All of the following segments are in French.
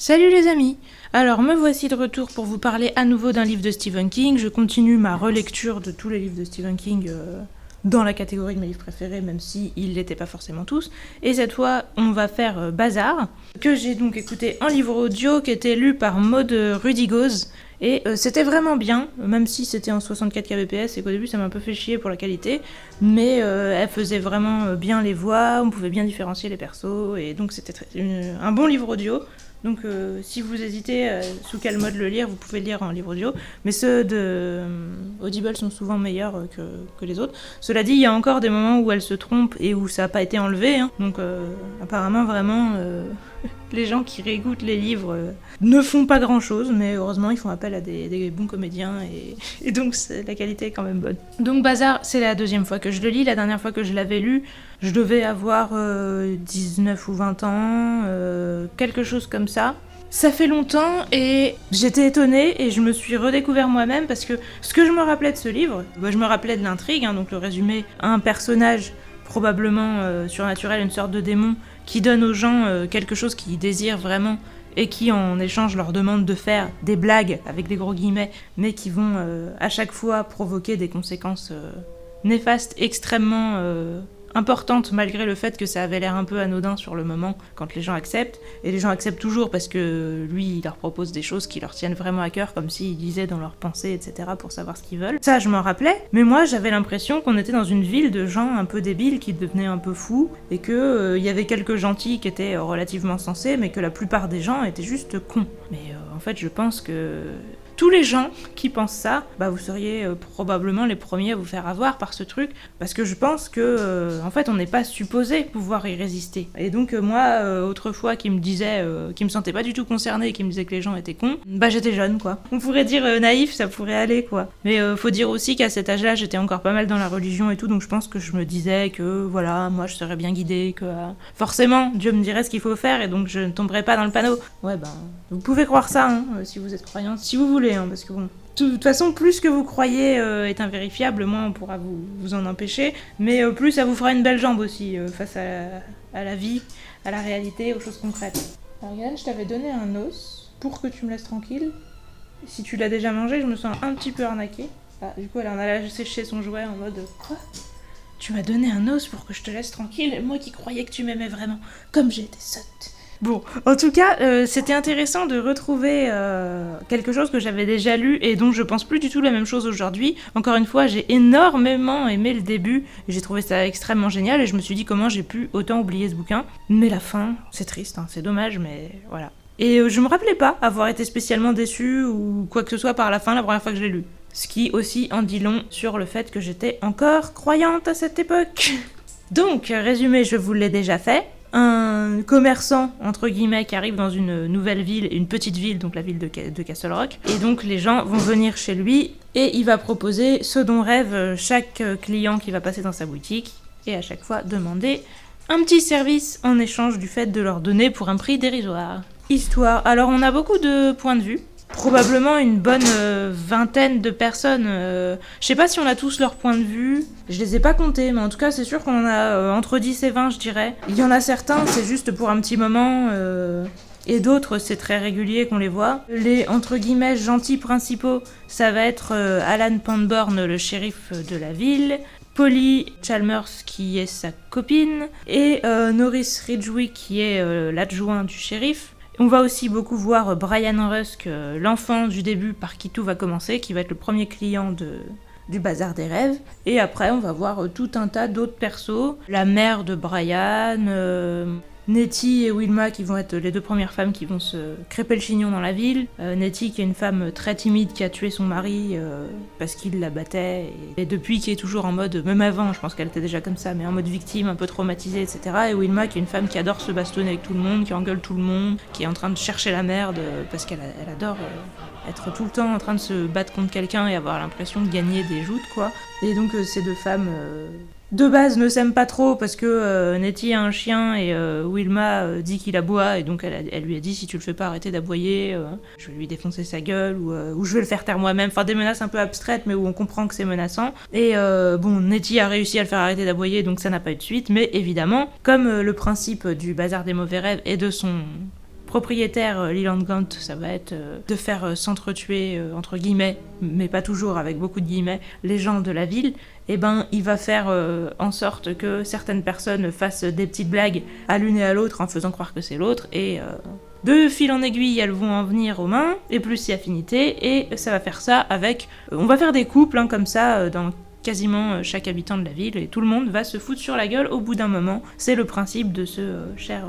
Salut les amis! Alors me voici de retour pour vous parler à nouveau d'un livre de Stephen King. Je continue ma relecture de tous les livres de Stephen King dans la catégorie de mes livres préférés, même si ils l'étaient pas forcément tous. Et cette fois, on va faire Bazar, que j'ai donc écouté en livre audio, qui était lu par Maud Rudigoz. Et c'était vraiment bien, même si c'était en 64 kbps et qu'au début ça m'a un peu fait chier pour la qualité, mais elle faisait vraiment bien les voix, on pouvait bien différencier les persos, et donc c'était un bon livre audio. Donc si vous hésitez sous quel mode le lire, vous pouvez le lire en livre audio, mais ceux de Audible sont souvent meilleurs que les autres. Cela dit, il y a encore des moments où elle se trompe et où ça n'a pas été enlevé, hein. Donc apparemment vraiment les gens qui réécoutent les livres ne font pas grand chose, mais heureusement ils font appel à des bons comédiens et donc la qualité est quand même bonne. Donc Bazar, c'est la deuxième fois que je le lis. La dernière fois que je l'avais lu, je devais avoir 19 ou 20 ans, quelque chose comme ça. Ça fait longtemps et j'étais étonnée et je me suis redécouvert moi-même parce que ce que je me rappelais de ce livre, je me rappelais de l'intrigue, donc le résumé, un personnage probablement surnaturel, une sorte de démon qui donne aux gens quelque chose qu'ils désirent vraiment et qui en échange leur demande de faire des blagues avec des gros guillemets, mais qui vont à chaque fois provoquer des conséquences néfastes extrêmement importante malgré le fait que ça avait l'air un peu anodin sur le moment quand les gens acceptent, et les gens acceptent toujours parce que lui il leur propose des choses qui leur tiennent vraiment à cœur, comme s'il lisait dans leurs pensées, etc., pour savoir ce qu'ils veulent. Ça je m'en rappelais, mais moi j'avais l'impression qu'on était dans une ville de gens un peu débiles qui devenaient un peu fous, et que y avait quelques gentils qui étaient relativement sensés, mais que la plupart des gens étaient juste cons. Mais en fait je pense que tous les gens qui pensent ça, vous seriez probablement les premiers à vous faire avoir par ce truc, parce que je pense que, en fait, on n'est pas supposé pouvoir y résister. Et donc, moi, autrefois, qui me disait, qui me sentait pas du tout concernée et qui me disait que les gens étaient cons, j'étais jeune, quoi. On pourrait dire naïf, ça pourrait aller, quoi. Mais faut dire aussi qu'à cet âge-là, j'étais encore pas mal dans la religion et tout, donc je pense que je me disais que, voilà, moi, je serais bien guidée, que forcément, Dieu me dirait ce qu'il faut faire, et donc je ne tomberais pas dans le panneau. Ouais, vous pouvez croire ça, hein, si vous êtes croyant, si vous voulez, hein, parce que bon, de toute façon, plus que vous croyez est invérifiable, moins on pourra vous en empêcher, mais plus ça vous fera une belle jambe aussi face à la vie, à la réalité, aux choses concrètes. Alors Yann, je t'avais donné un os pour que tu me laisses tranquille. Si tu l'as déjà mangé, je me sens un petit peu arnaquée. Du coup, elle en a séché son jouet en mode « Quoi ? Tu m'as donné un os pour que je te laisse tranquille, moi qui croyais que tu m'aimais vraiment, comme j'ai été sotte !» Bon, en tout cas, c'était intéressant de retrouver quelque chose que j'avais déjà lu et dont je pense plus du tout la même chose aujourd'hui. Encore une fois, j'ai énormément aimé le début, j'ai trouvé ça extrêmement génial et je me suis dit comment j'ai pu autant oublier ce bouquin. Mais la fin, c'est triste, hein, c'est dommage, mais voilà. Et je me rappelais pas avoir été spécialement déçue ou quoi que ce soit par la fin la première fois que je l'ai lu. Ce qui aussi en dit long sur le fait que j'étais encore croyante à cette époque. Donc, résumé, je vous l'ai déjà fait. Un commerçant, entre guillemets, qui arrive dans une nouvelle ville, une petite ville, donc la ville de Castle Rock, et donc les gens vont venir chez lui, et il va proposer ce dont rêve chaque client qui va passer dans sa boutique, et à chaque fois demander un petit service en échange du fait de leur donner pour un prix dérisoire. Histoire. Alors on a beaucoup de points de vue, probablement une bonne vingtaine de personnes. Je sais pas si on a tous leurs points de vue, je les ai pas comptés, mais en tout cas c'est sûr qu'on en a entre 10 et 20 je dirais. Il y en a certains, c'est juste pour un petit moment, et d'autres c'est très régulier qu'on les voit. Les entre guillemets gentils principaux, ça va être Alan Pandborn, le shérif de la ville, Polly Chalmers qui est sa copine, et Norris Ridgway qui est l'adjoint du shérif. On va aussi beaucoup voir Brian Rusk, l'enfant du début par qui tout va commencer, qui va être le premier client du Bazar des Rêves. Et après, on va voir tout un tas d'autres persos. La mère de Brian, Nettie et Wilma qui vont être les deux premières femmes qui vont se crêper le chignon dans la ville. Nettie qui est une femme très timide qui a tué son mari parce qu'il la battait. Et depuis qui est toujours en mode, même avant, je pense qu'elle était déjà comme ça, mais en mode victime, un peu traumatisée, etc. Et Wilma qui est une femme qui adore se bastonner avec tout le monde, qui engueule tout le monde, qui est en train de chercher la merde parce qu'elle adore être tout le temps en train de se battre contre quelqu'un et avoir l'impression de gagner des joutes, quoi. Et donc ces deux femmes de base ne s'aiment pas trop parce que Nettie a un chien et Wilma dit qu'il aboie, et donc elle lui a dit si tu le fais pas arrêter d'aboyer, je vais lui défoncer sa gueule ou je vais le faire taire moi-même, enfin des menaces un peu abstraites mais où on comprend que c'est menaçant. Et Nettie a réussi à le faire arrêter d'aboyer, donc ça n'a pas eu de suite, mais évidemment comme le principe du Bazar des mauvais rêves et de son propriétaire, Leland Gant, ça va être de faire s'entretuer, entre guillemets, mais pas toujours, avec beaucoup de guillemets, les gens de la ville. Eh ben, il va faire en sorte que certaines personnes fassent des petites blagues à l'une et à l'autre en faisant croire que c'est l'autre, et de fil en aiguille, elles vont en venir aux mains, et plus si affinité, et ça va faire ça avec... on va faire des couples, hein, comme ça, dans quasiment chaque habitant de la ville, et tout le monde va se foutre sur la gueule au bout d'un moment. C'est le principe de ce cher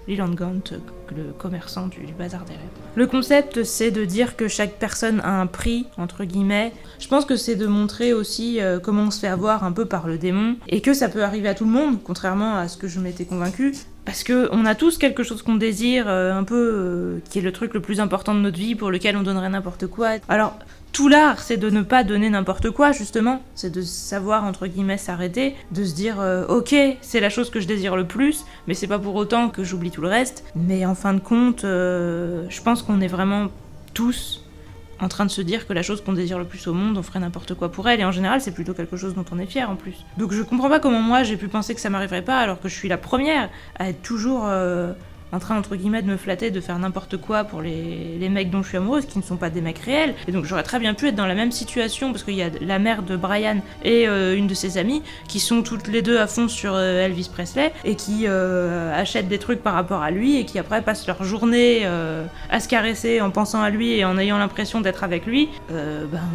Leland Gant, le commerçant du bazar des rêves. Le concept, c'est de dire que chaque personne a un prix, entre guillemets. Je pense que c'est de montrer aussi comment on se fait avoir un peu par le démon, et que ça peut arriver à tout le monde, contrairement à ce que je m'étais convaincue. Parce qu'on a tous quelque chose qu'on désire, un peu, qui est le truc le plus important de notre vie, pour lequel on donnerait n'importe quoi. Alors, tout l'art, c'est de ne pas donner n'importe quoi, justement. C'est de savoir, entre guillemets, s'arrêter, de se dire ok, c'est la chose que je désire le plus, mais c'est pas pour autant que j'oublie tout le reste. Mais en fin de compte, je pense qu'on est vraiment tous en train de se dire que la chose qu'on désire le plus au monde, on ferait n'importe quoi pour elle, et en général, c'est plutôt quelque chose dont on est fier en plus. Donc je comprends pas comment moi j'ai pu penser que ça m'arriverait pas, alors que je suis la première à être toujours en train, entre guillemets, de me flatter, de faire n'importe quoi pour les mecs dont je suis amoureuse, qui ne sont pas des mecs réels. Et donc j'aurais très bien pu être dans la même situation, parce qu'il y a la mère de Brian et une de ses amies, qui sont toutes les deux à fond sur Elvis Presley, et qui achètent des trucs par rapport à lui, et qui après passent leur journée à se caresser en pensant à lui et en ayant l'impression d'être avec lui.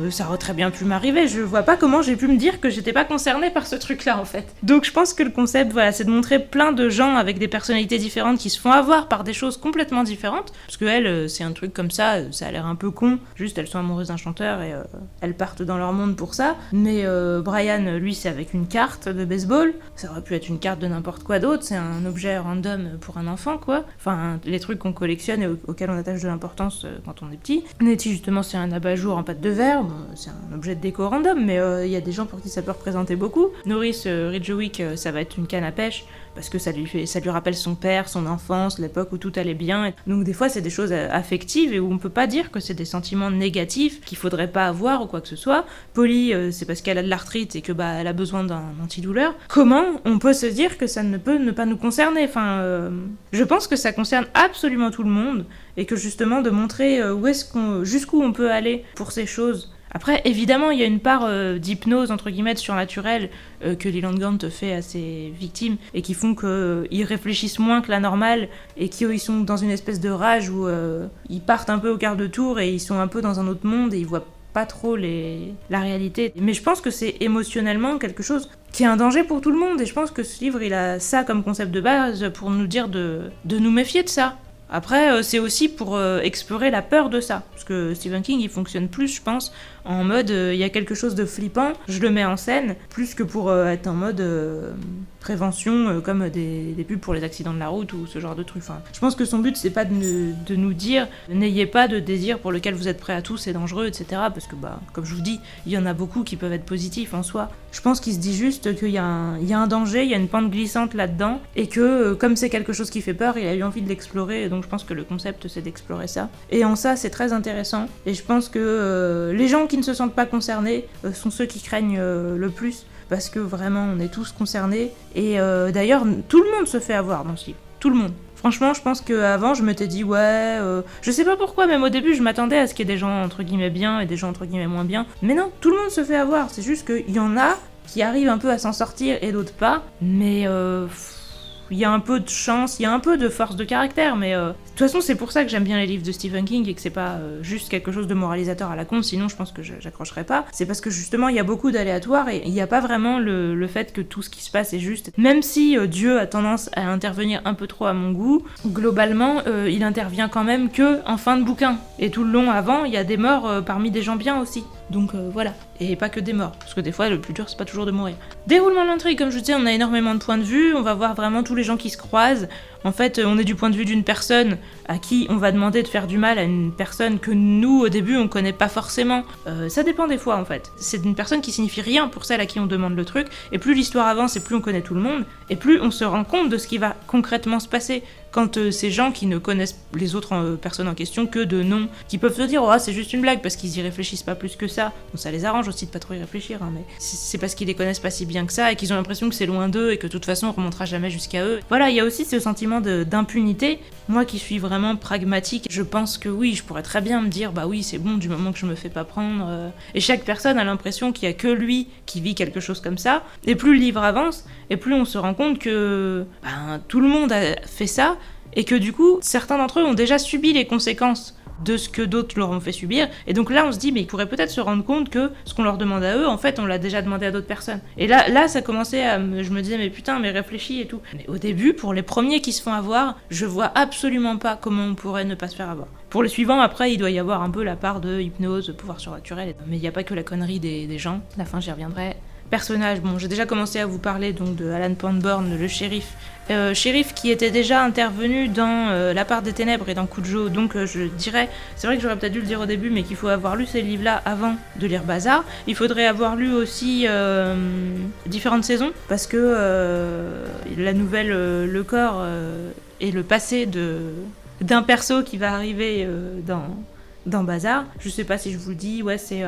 Ça aurait très bien pu m'arriver. Je vois pas comment j'ai pu me dire que j'étais pas concernée par ce truc-là, en fait. Donc je pense que le concept, voilà, c'est de montrer plein de gens avec des personnalités différentes qui se font avoir par des choses complètement différentes, parce que elle, c'est un truc comme ça a l'air un peu con, juste elles sont amoureuses d'un chanteur et elles partent dans leur monde pour ça, mais Brian, lui, c'est avec une carte de baseball, ça aurait pu être une carte de n'importe quoi d'autre, c'est un objet random pour un enfant, quoi, enfin, les trucs qu'on collectionne et auxquels on attache de l'importance quand on est petit. Nettie, justement, c'est un abat-jour en pâte de verre, bon, c'est un objet de déco random, mais il y a des gens pour qui ça peut représenter beaucoup. Norris Ridgewick, ça va être une canne à pêche, parce que ça lui rappelle son père, son enfance, l'époque où tout allait bien. Donc des fois, c'est des choses affectives et où on peut pas dire que c'est des sentiments négatifs qu'il faudrait pas avoir ou quoi que ce soit. Polly, c'est parce qu'elle a de l'arthrite et que elle a besoin d'un antidouleur. Comment on peut se dire que ça ne peut ne pas nous concerner ? Enfin, je pense que ça concerne absolument tout le monde et que justement de montrer jusqu'où on peut aller pour ces choses. Après, évidemment, il y a une part d'hypnose, entre guillemets, surnaturelle que Leland Gant fait à ses victimes et qui font qu'ils réfléchissent moins que la normale et qu'ils sont dans une espèce de rage où ils partent un peu au quart de tour et ils sont un peu dans un autre monde et ils voient pas trop la réalité. Mais je pense que c'est émotionnellement quelque chose qui est un danger pour tout le monde et je pense que ce livre, il a ça comme concept de base pour nous dire de nous méfier de ça. Après, c'est aussi pour explorer la peur de ça. Parce que Stephen King, il fonctionne plus, je pense, en mode il y a quelque chose de flippant, je le mets en scène, plus que pour être en mode prévention, comme des pubs pour les accidents de la route ou ce genre de trucs. Enfin, je pense que son but, c'est pas de nous dire n'ayez pas de désir pour lequel vous êtes prêts à tout, c'est dangereux, etc. Parce que, comme je vous dis, il y en a beaucoup qui peuvent être positifs en soi. Je pense qu'il se dit juste qu'il y a un danger, il y a une pente glissante là-dedans, et que, comme c'est quelque chose qui fait peur, il a eu envie de l'explorer, et donc je pense que le concept, c'est d'explorer ça. Et en ça, c'est très intéressant, et je pense que les gens qui ne se sentent pas concernés sont ceux qui craignent le plus, parce que vraiment, on est tous concernés, et d'ailleurs, tout le monde se fait avoir dans ce livre, tout le monde. Franchement, je pense qu'avant, je m'étais dit, je sais pas pourquoi, même au début, je m'attendais à ce qu'il y ait des gens entre guillemets bien et des gens entre guillemets moins bien, mais non, tout le monde se fait avoir, c'est juste qu'il y en a qui arrivent un peu à s'en sortir et d'autres pas, mais il y a un peu de chance, il y a un peu de force de caractère, mais de toute façon, c'est pour ça que j'aime bien les livres de Stephen King et que c'est pas juste quelque chose de moralisateur à la con, sinon je pense que j'accrocherais pas. C'est parce que justement, il y a beaucoup d'aléatoires et il n'y a pas vraiment le fait que tout ce qui se passe est juste. Même si Dieu a tendance à intervenir un peu trop à mon goût, globalement, il intervient quand même que en fin de bouquin. Et tout le long avant, il y a des morts parmi des gens bien aussi. Donc voilà, et pas que des morts, parce que des fois le plus dur c'est pas toujours de mourir. Déroulement de l'intrigue, comme je disais, on a énormément de points de vue, on va voir vraiment tous les gens qui se croisent. En fait, on est du point de vue d'une personne à qui on va demander de faire du mal à une personne que nous, au début, on connaît pas forcément. Ça dépend des fois, en fait. C'est une personne qui signifie rien pour celle à qui on demande le truc, et plus l'histoire avance et plus on connaît tout le monde, et plus on se rend compte de ce qui va concrètement se passer. Quand ces gens qui ne connaissent les autres personnes en question que de nom, qui peuvent se dire « Oh, c'est juste une blague » parce qu'ils y réfléchissent pas plus que ça. Bon, ça les arrange aussi de pas trop y réfléchir, hein, mais c'est parce qu'ils les connaissent pas si bien que ça et qu'ils ont l'impression que c'est loin d'eux et que de toute façon on remontera jamais jusqu'à eux. Voilà, il y a aussi ce sentiment sentiment d'impunité. Moi qui suis vraiment pragmatique, je pense que oui, je pourrais très bien me dire bah oui, c'est bon du moment que je me fais pas prendre. Et chaque personne a l'impression qu'il y a que lui qui vit quelque chose comme ça. Et plus le livre avance, et plus on se rend compte que tout le monde a fait ça, et que du coup, certains d'entre eux ont déjà subi les conséquences de ce que d'autres leur ont fait subir. Et donc là, on se dit, mais ils pourraient peut-être se rendre compte que ce qu'on leur demande à eux, en fait, on l'a déjà demandé à d'autres personnes. Et là ça commençait je me disais, mais putain, mais réfléchis et tout. Mais au début, pour les premiers qui se font avoir, je vois absolument pas comment on pourrait ne pas se faire avoir. Pour les suivants, après, il doit y avoir un peu la part de hypnose, pouvoir surnaturel. Mais il n'y a pas que la connerie des gens. À la fin, j'y reviendrai. Personnage, bon, j'ai déjà commencé à vous parler donc de Alan Pandborn, le shérif. Shérif qui était déjà intervenu dans La part des ténèbres et dans Cujo, donc je dirais, c'est vrai que j'aurais peut-être dû le dire au début, mais qu'il faut avoir lu ces livres-là avant de lire Bazar. Il faudrait avoir lu aussi différentes saisons, parce que la nouvelle Le Corps est le passé d'un perso qui va arriver dans Bazar. Je sais pas si je vous le dis, ouais, c'est...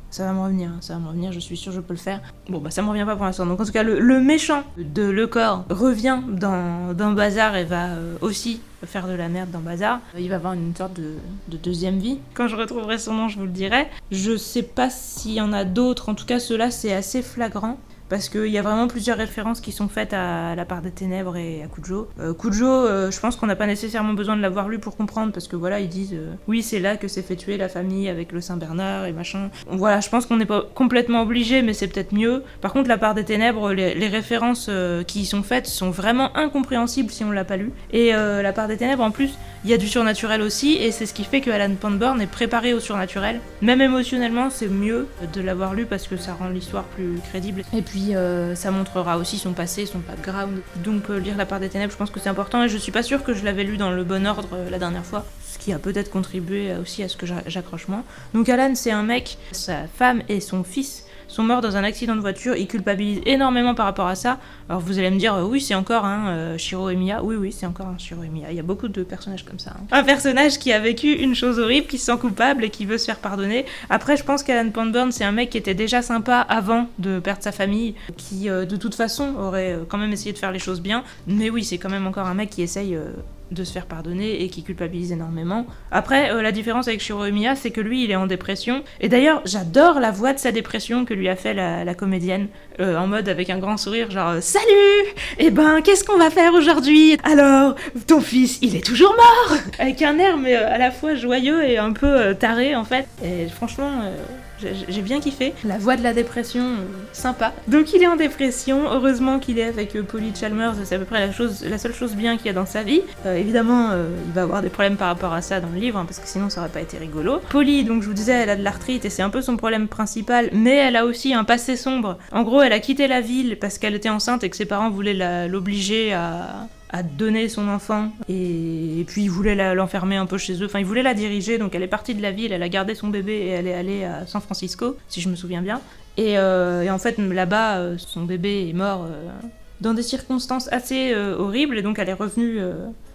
Ça va me revenir, je suis sûre que je peux le faire. Bon, ça me revient pas pour l'instant. Donc en tout cas, le méchant de Le Corps revient dans Bazar et va aussi faire de la merde dans Bazar. Il va avoir une sorte de deuxième vie. Quand je retrouverai son nom, je vous le dirai. Je sais pas s'il y en a d'autres, en tout cas ceux-là c'est assez flagrant. Parce qu'il y a vraiment plusieurs références qui sont faites à La part des ténèbres et à Cujo. Cujo, je pense qu'on n'a pas nécessairement besoin de l'avoir lu pour comprendre, parce que voilà, ils disent oui, c'est là que s'est fait tuer la famille avec le Saint-Bernard et machin. Voilà, je pense qu'on n'est pas complètement obligé, mais c'est peut-être mieux. Par contre, La part des ténèbres, les références qui y sont faites sont vraiment incompréhensibles si on l'a pas lu. Et La part des ténèbres, en plus, il y a du surnaturel aussi, et c'est ce qui fait que Alan Pandborn est préparé au surnaturel. Même émotionnellement, c'est mieux de l'avoir lu parce que ça rend l'histoire plus crédible. Et puis ça montrera aussi son passé, son background. Donc lire La part des ténèbres, je pense que c'est important, et je suis pas sûre que je l'avais lu dans le bon ordre la dernière fois, ce qui a peut-être contribué aussi à ce que j'accroche moins. Donc Alan, c'est un mec, sa femme et son fils sont morts dans un accident de voiture, il culpabilise énormément par rapport à ça. Alors vous allez me dire, oui c'est encore Shiro et Mia, oui c'est encore un Shiro et Mia, il y a beaucoup de personnages comme ça. Un personnage qui a vécu une chose horrible, qui se sent coupable et qui veut se faire pardonner. Après je pense qu'Alan Pandborn c'est un mec qui était déjà sympa avant de perdre sa famille, qui de toute façon aurait quand même essayé de faire les choses bien, mais oui c'est quand même encore un mec qui essaye de se faire pardonner et qui culpabilise énormément. Après, la différence avec Shiro et Mia, c'est que lui, il est en dépression. Et d'ailleurs, j'adore la voix de sa dépression que lui a fait la comédienne, en mode avec un grand sourire, genre « Salut! Eh ben, qu'est-ce qu'on va faire aujourd'hui? Alors, ton fils, il est toujours mort !» Avec un air, mais à la fois joyeux et un peu taré, en fait. Et franchement... j'ai bien kiffé. La voix de la dépression, sympa. Donc il est en dépression, heureusement qu'il est avec Polly Chalmers, c'est à peu près la seule chose bien qu'il y a dans sa vie. Évidemment, il va avoir des problèmes par rapport à ça dans le livre, parce que sinon ça aurait pas été rigolo. Polly, donc je vous disais, elle a de l'arthrite et c'est un peu son problème principal, mais elle a aussi un passé sombre. En gros, elle a quitté la ville parce qu'elle était enceinte et que ses parents voulaient l'obliger à donner son enfant, et puis il voulait l'enfermer un peu chez eux, enfin il voulait la diriger, donc elle est partie de la ville, elle a gardé son bébé et elle est allée à San Francisco, si je me souviens bien, et en fait là-bas son bébé est mort dans des circonstances assez horribles, et donc elle est revenue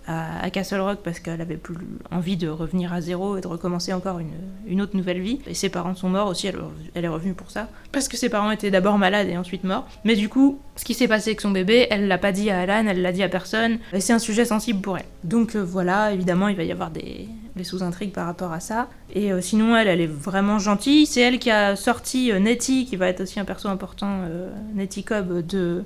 à Castle Rock parce qu'elle avait plus envie de revenir à zéro et de recommencer encore une autre nouvelle vie. Et ses parents sont morts aussi, elle est revenue pour ça. Parce que ses parents étaient d'abord malades et ensuite morts. Mais du coup, ce qui s'est passé avec son bébé, elle l'a pas dit à Alan, elle l'a dit à personne. Et c'est un sujet sensible pour elle. Donc voilà, évidemment, il va y avoir des sous-intrigues par rapport à ça. Et sinon, elle est vraiment gentille. C'est elle qui a sorti Nettie, qui va être aussi un perso important, Nettie Cobb, de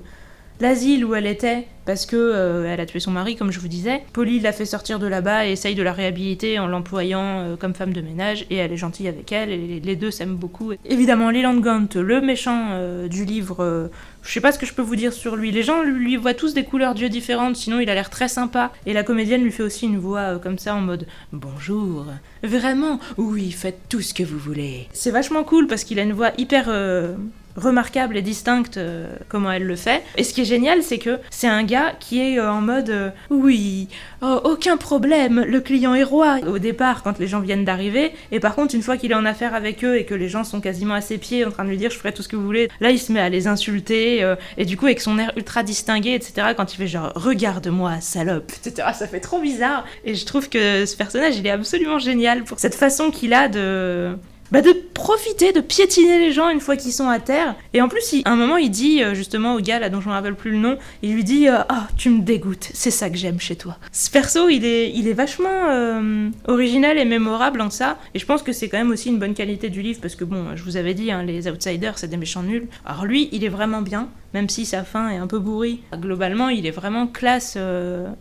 l'asile où elle était, parce que elle a tué son mari, comme je vous disais. Polly l'a fait sortir de là-bas et essaye de la réhabiliter en l'employant comme femme de ménage, et elle est gentille avec elle, et les deux s'aiment beaucoup. Évidemment, Leland Gant, le méchant du livre, je sais pas ce que je peux vous dire sur lui. Les gens lui voient tous des couleurs d'yeux différentes, sinon il a l'air très sympa. Et la comédienne lui fait aussi une voix comme ça, en mode « Bonjour, vraiment, oui, faites tout ce que vous voulez ». C'est vachement cool, parce qu'il a une voix hyper... remarquable et distincte comment elle le fait. Et ce qui est génial, c'est que c'est un gars qui est en mode oui, oh, aucun problème, le client est roi au départ quand les gens viennent d'arriver, et par contre une fois qu'il est en affaire avec eux et que les gens sont quasiment à ses pieds en train de lui dire je ferai tout ce que vous voulez, là il se met à les insulter et du coup avec son air ultra distingué, etc., quand il fait genre regarde-moi salope, etc., ça fait trop bizarre, et je trouve que ce personnage il est absolument génial pour cette façon qu'il a de profiter, de piétiner les gens une fois qu'ils sont à terre. Et en plus, à un moment, il dit justement au gars, là dont je me rappelle plus le nom, il lui dit ah, tu me dégoûtes, c'est ça que j'aime chez toi. Ce perso, il est vachement original et mémorable en ça. Et je pense que c'est quand même aussi une bonne qualité du livre, parce que bon, je vous avais dit, hein, les outsiders, c'est des méchants nuls. Alors lui, il est vraiment bien, même si sa fin est un peu bourrie. Globalement, il est vraiment classe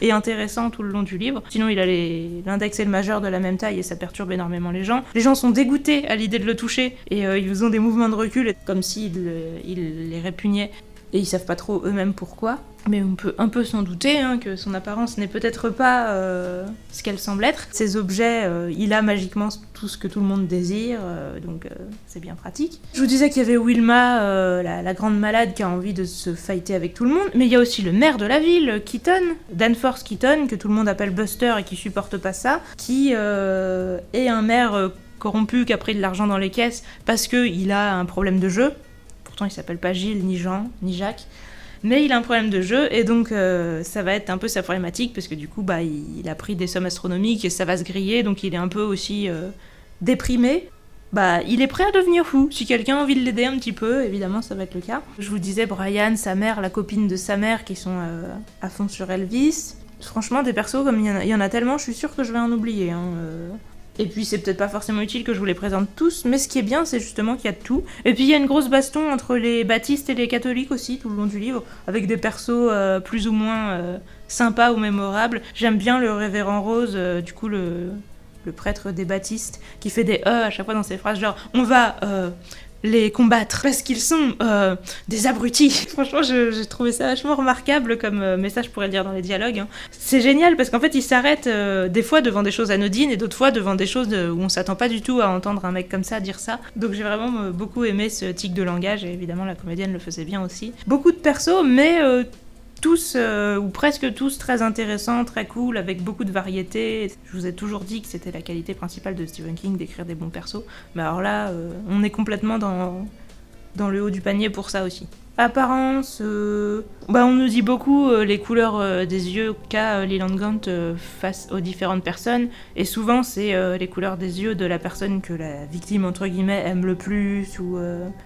et intéressant tout le long du livre. Sinon, il a l'index et le majeur de la même taille et ça perturbe énormément les gens. Les gens sont dégoûtés à l'idée de le toucher et ils ont des mouvements de recul comme s'ils les répugnaient et ils savent pas trop eux-mêmes pourquoi. Mais on peut un peu s'en douter hein, que son apparence n'est peut-être pas ce qu'elle semble être. Ces objets, il a magiquement tout ce que tout le monde désire, donc c'est bien pratique. Je vous disais qu'il y avait Wilma, la grande malade qui a envie de se fighter avec tout le monde, mais il y a aussi le maire de la ville, Keaton, Danforth Keaton, que tout le monde appelle Buster et qui supporte pas ça, qui est un maire corrompu qui a pris de l'argent dans les caisses parce qu'il a un problème de jeu. Pourtant il s'appelle pas Gilles, ni Jean, ni Jacques. Mais il a un problème de jeu et donc ça va être un peu sa problématique parce que du coup il a pris des sommes astronomiques et ça va se griller donc il est un peu aussi déprimé. Il est prêt à devenir fou. Si quelqu'un a envie de l'aider un petit peu, évidemment ça va être le cas. Je vous disais Brian, sa mère, la copine de sa mère qui sont à fond sur Elvis. Franchement des persos comme il y en a tellement, je suis sûre que je vais en oublier. Hein, Et puis c'est peut-être pas forcément utile que je vous les présente tous, mais ce qui est bien c'est justement qu'il y a de tout. Et puis il y a une grosse baston entre les baptistes et les catholiques aussi tout le long du livre, avec des persos plus ou moins sympas ou mémorables. J'aime bien le révérend Rose, du coup le prêtre des baptistes, qui fait des à chaque fois dans ses phrases, genre on va les combattre parce qu'ils sont des abrutis. Franchement, j'ai trouvé ça vachement remarquable comme message, je pourrais le dire dans les dialogues. Hein. C'est génial parce qu'en fait, il s'arrête des fois devant des choses anodines et d'autres fois devant des choses où on s'attend pas du tout à entendre un mec comme ça dire ça. Donc j'ai vraiment beaucoup aimé ce tic de langage et évidemment la comédienne le faisait bien aussi. Beaucoup de persos, mais tous, ou presque tous, très intéressants, très cool, avec beaucoup de variété. Je vous ai toujours dit que c'était la qualité principale de Stephen King, d'écrire des bons persos. Mais alors là, on est complètement dans le haut du panier pour ça aussi. Apparence, on nous dit beaucoup les couleurs des yeux qu'a Leland Gant face aux différentes personnes. Et souvent, c'est les couleurs des yeux de la personne que la victime, entre guillemets, aime le plus.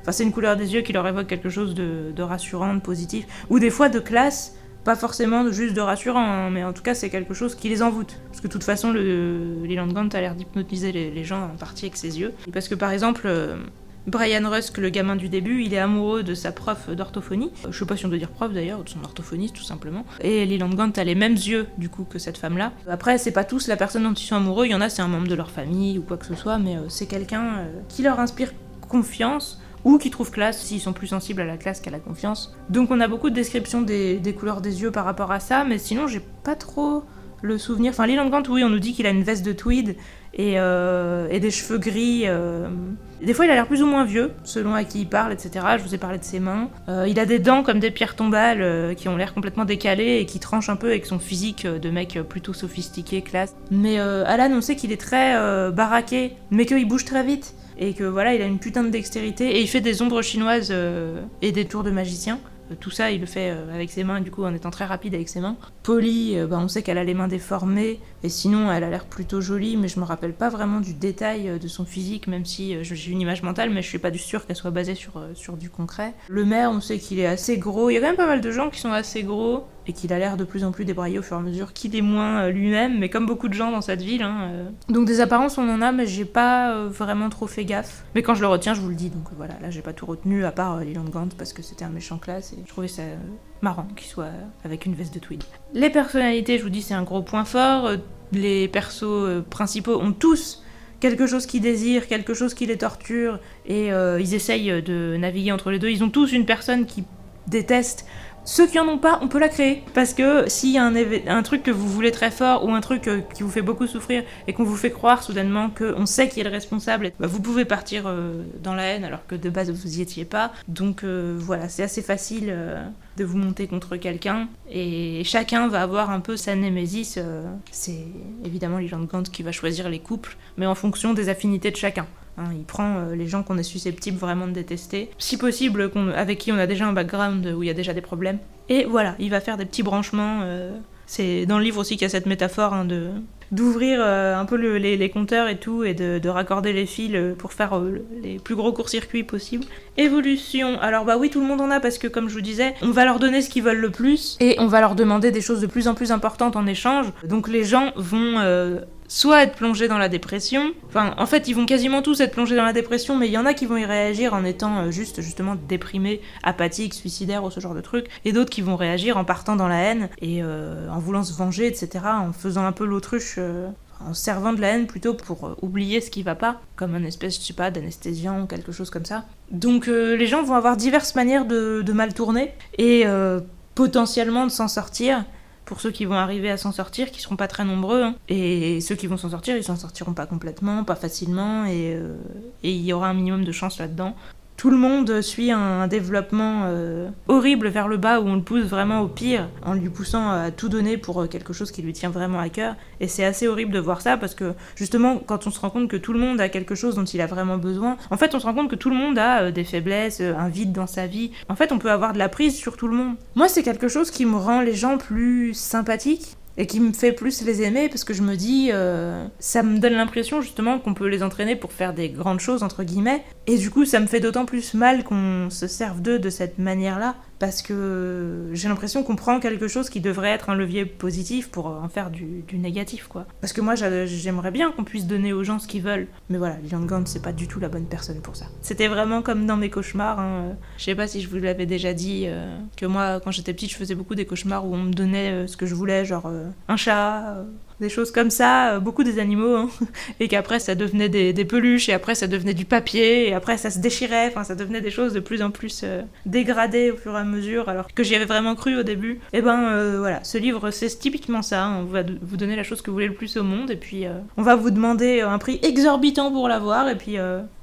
C'est une couleur des yeux qui leur évoque quelque chose de rassurant, de positif. Ou des fois de classe, pas forcément juste de rassurant, hein, mais en tout cas, c'est quelque chose qui les envoûte. Parce que de toute façon, Leland Gant a l'air d'hypnotiser les gens en partie avec ses yeux. Parce que par exemple... Brian Rusk, le gamin du début, il est amoureux de sa prof d'orthophonie. Je sais pas si on doit dire prof d'ailleurs, de son orthophoniste tout simplement. Et Leland Gant a les mêmes yeux du coup que cette femme-là. Après, c'est pas tous la personne dont ils sont amoureux, il y en a c'est un membre de leur famille ou quoi que ce soit, mais c'est quelqu'un qui leur inspire confiance ou qui trouve classe s'ils sont plus sensibles à la classe qu'à la confiance. Donc on a beaucoup de descriptions des couleurs des yeux par rapport à ça, mais sinon j'ai pas trop le souvenir. Enfin, Leland Gant, oui, on nous dit qu'il a une veste de tweed et des cheveux gris. Des fois, il a l'air plus ou moins vieux, selon à qui il parle, etc. Je vous ai parlé de ses mains. Il a des dents comme des pierres tombales qui ont l'air complètement décalées et qui tranchent un peu avec son physique de mec plutôt sophistiqué, classe. Mais Alan, on sait qu'il est très baraqué, mais qu'il bouge très vite. Et que voilà, il a une putain de dextérité. Et il fait des ombres chinoises et des tours de magicien. Tout ça, il le fait avec ses mains, du coup, en étant très rapide avec ses mains. Polly, on sait qu'elle a les mains déformées, et sinon, elle a l'air plutôt jolie, mais je me rappelle pas vraiment du détail de son physique, même si j'ai une image mentale, mais je suis pas du sûre qu'elle soit basée sur du concret. Le maire, on sait qu'il est assez gros. Il y a quand même pas mal de gens qui sont assez gros, et qu'il a l'air de plus en plus débraillé au fur et à mesure qu'il est moins lui-même, mais comme beaucoup de gens dans cette ville. Hein. Donc des apparences, on en a, mais j'ai pas vraiment trop fait gaffe. Mais quand je le retiens, je vous le dis, donc voilà, là j'ai pas tout retenu, à part Leland Gant, parce que c'était un méchant classe, et je trouvais ça marrant qu'il soit avec une veste de tweed. Les personnalités, je vous dis, c'est un gros point fort. Les persos principaux ont tous quelque chose qu'ils désirent, quelque chose qui les torture, et ils essayent de naviguer entre les deux. Ils ont tous une personne qui déteste. Ceux qui en ont pas, on peut la créer. Parce que s'il y a un truc que vous voulez très fort, ou un truc qui vous fait beaucoup souffrir, et qu'on vous fait croire soudainement qu'on sait qui est le responsable, vous pouvez partir dans la haine alors que de base vous y étiez pas. Donc voilà, c'est assez facile de vous monter contre quelqu'un. Et chacun va avoir un peu sa némésis. C'est évidemment Leland Gant qui va choisir les couples, mais en fonction des affinités de chacun. Il prend les gens qu'on est susceptible vraiment de détester, si possible avec qui on a déjà un background où il y a déjà des problèmes. Et voilà, il va faire des petits branchements C'est dans le livre aussi qu'il y a cette métaphore d'ouvrir un peu les compteurs et tout, et de raccorder les fils pour faire les plus gros court-circuits possibles. Évolution, alors bah oui, tout le monde en a, parce que comme je vous disais, on va leur donner ce qu'ils veulent le plus, et on va leur demander des choses de plus en plus importantes en échange, donc les gens vont soit être plongés dans la dépression, enfin en fait ils vont quasiment tous être plongés dans la dépression, mais il y en a qui vont y réagir en étant justement déprimés, apathiques, suicidaires ou ce genre de trucs, et d'autres qui vont réagir en partant dans la haine et en voulant se venger, etc., en faisant un peu l'autruche, en servant de la haine plutôt pour oublier ce qui va pas, comme un espèce, je sais pas, d'anesthésiant ou quelque chose comme ça. Donc les gens vont avoir diverses manières de mal tourner, et potentiellement de s'en sortir, pour ceux qui vont arriver à s'en sortir, qui seront pas très nombreux, hein. Et ceux qui vont s'en sortir, ils s'en sortiront pas complètement, pas facilement, et il y aura un minimum de chance là-dedans. Tout le monde suit un développement horrible vers le bas, où on le pousse vraiment au pire, en lui poussant à tout donner pour quelque chose qui lui tient vraiment à cœur. Et c'est assez horrible de voir ça, parce que justement, quand on se rend compte que tout le monde a quelque chose dont il a vraiment besoin, en fait, on se rend compte que tout le monde a des faiblesses, un vide dans sa vie. En fait, on peut avoir de la prise sur tout le monde. Moi, c'est quelque chose qui me rend les gens plus sympathiques, et qui me fait plus les aimer, parce que je me dis, ça me donne l'impression justement qu'on peut les entraîner pour faire des grandes choses, entre guillemets, et du coup ça me fait d'autant plus mal qu'on se serve d'eux de cette manière-là, parce que j'ai l'impression qu'on prend quelque chose qui devrait être un levier positif pour en faire du négatif, quoi. Parce que moi j'aimerais bien qu'on puisse donner aux gens ce qu'ils veulent, mais voilà, Lian Gant c'est pas du tout la bonne personne pour ça. C'était vraiment comme dans mes cauchemars, hein. Je sais pas si je vous l'avais déjà dit, que moi quand j'étais petite je faisais beaucoup des cauchemars où on me donnait ce que je voulais, genre un chat, des choses comme ça, beaucoup des animaux, hein. Et qu'après ça devenait des peluches, et après ça devenait du papier, et après ça se déchirait, enfin ça devenait des choses de plus en plus dégradées au fur et à mesure, alors que j'y avais vraiment cru au début. Et voilà, ce livre c'est typiquement ça, hein. On va vous donner la chose que vous voulez le plus au monde, et puis on va vous demander un prix exorbitant pour l'avoir, et puis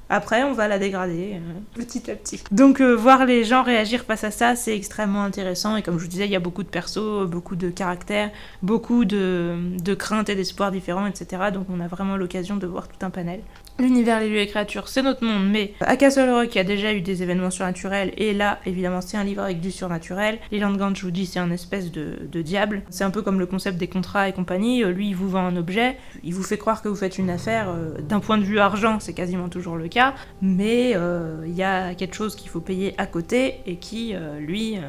après, on va la dégrader petit à petit. Donc voir les gens réagir face à ça, c'est extrêmement intéressant. Et comme je vous disais, il y a beaucoup de persos, beaucoup de caractères, beaucoup de craintes et d'espoirs différents, etc. Donc on a vraiment l'occasion de voir tout un panel. L'univers, les lieux et créatures, c'est notre monde, mais à Castle Rock, il y a déjà eu des événements surnaturels, et là, évidemment, c'est un livre avec du surnaturel. Lian Gant, je vous dis, c'est un espèce de diable. C'est un peu comme le concept des contrats et compagnie. Lui, il vous vend un objet, il vous fait croire que vous faites une affaire. D'un point de vue argent, c'est quasiment toujours le cas, mais il y a quelque chose qu'il faut payer à côté, et qui, lui...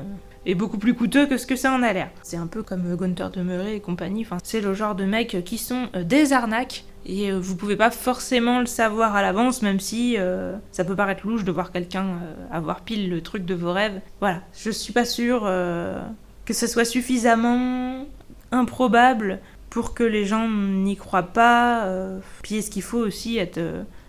est beaucoup plus coûteux que ce que ça en a l'air. C'est un peu comme Gunther de Meuret et compagnie, enfin, c'est le genre de mecs qui sont des arnaques, et vous pouvez pas forcément le savoir à l'avance, même si ça peut paraître louche de voir quelqu'un avoir pile le truc de vos rêves. Voilà, je suis pas sûre que ce soit suffisamment improbable pour que les gens n'y croient pas. Puis est-ce qu'il faut aussi être...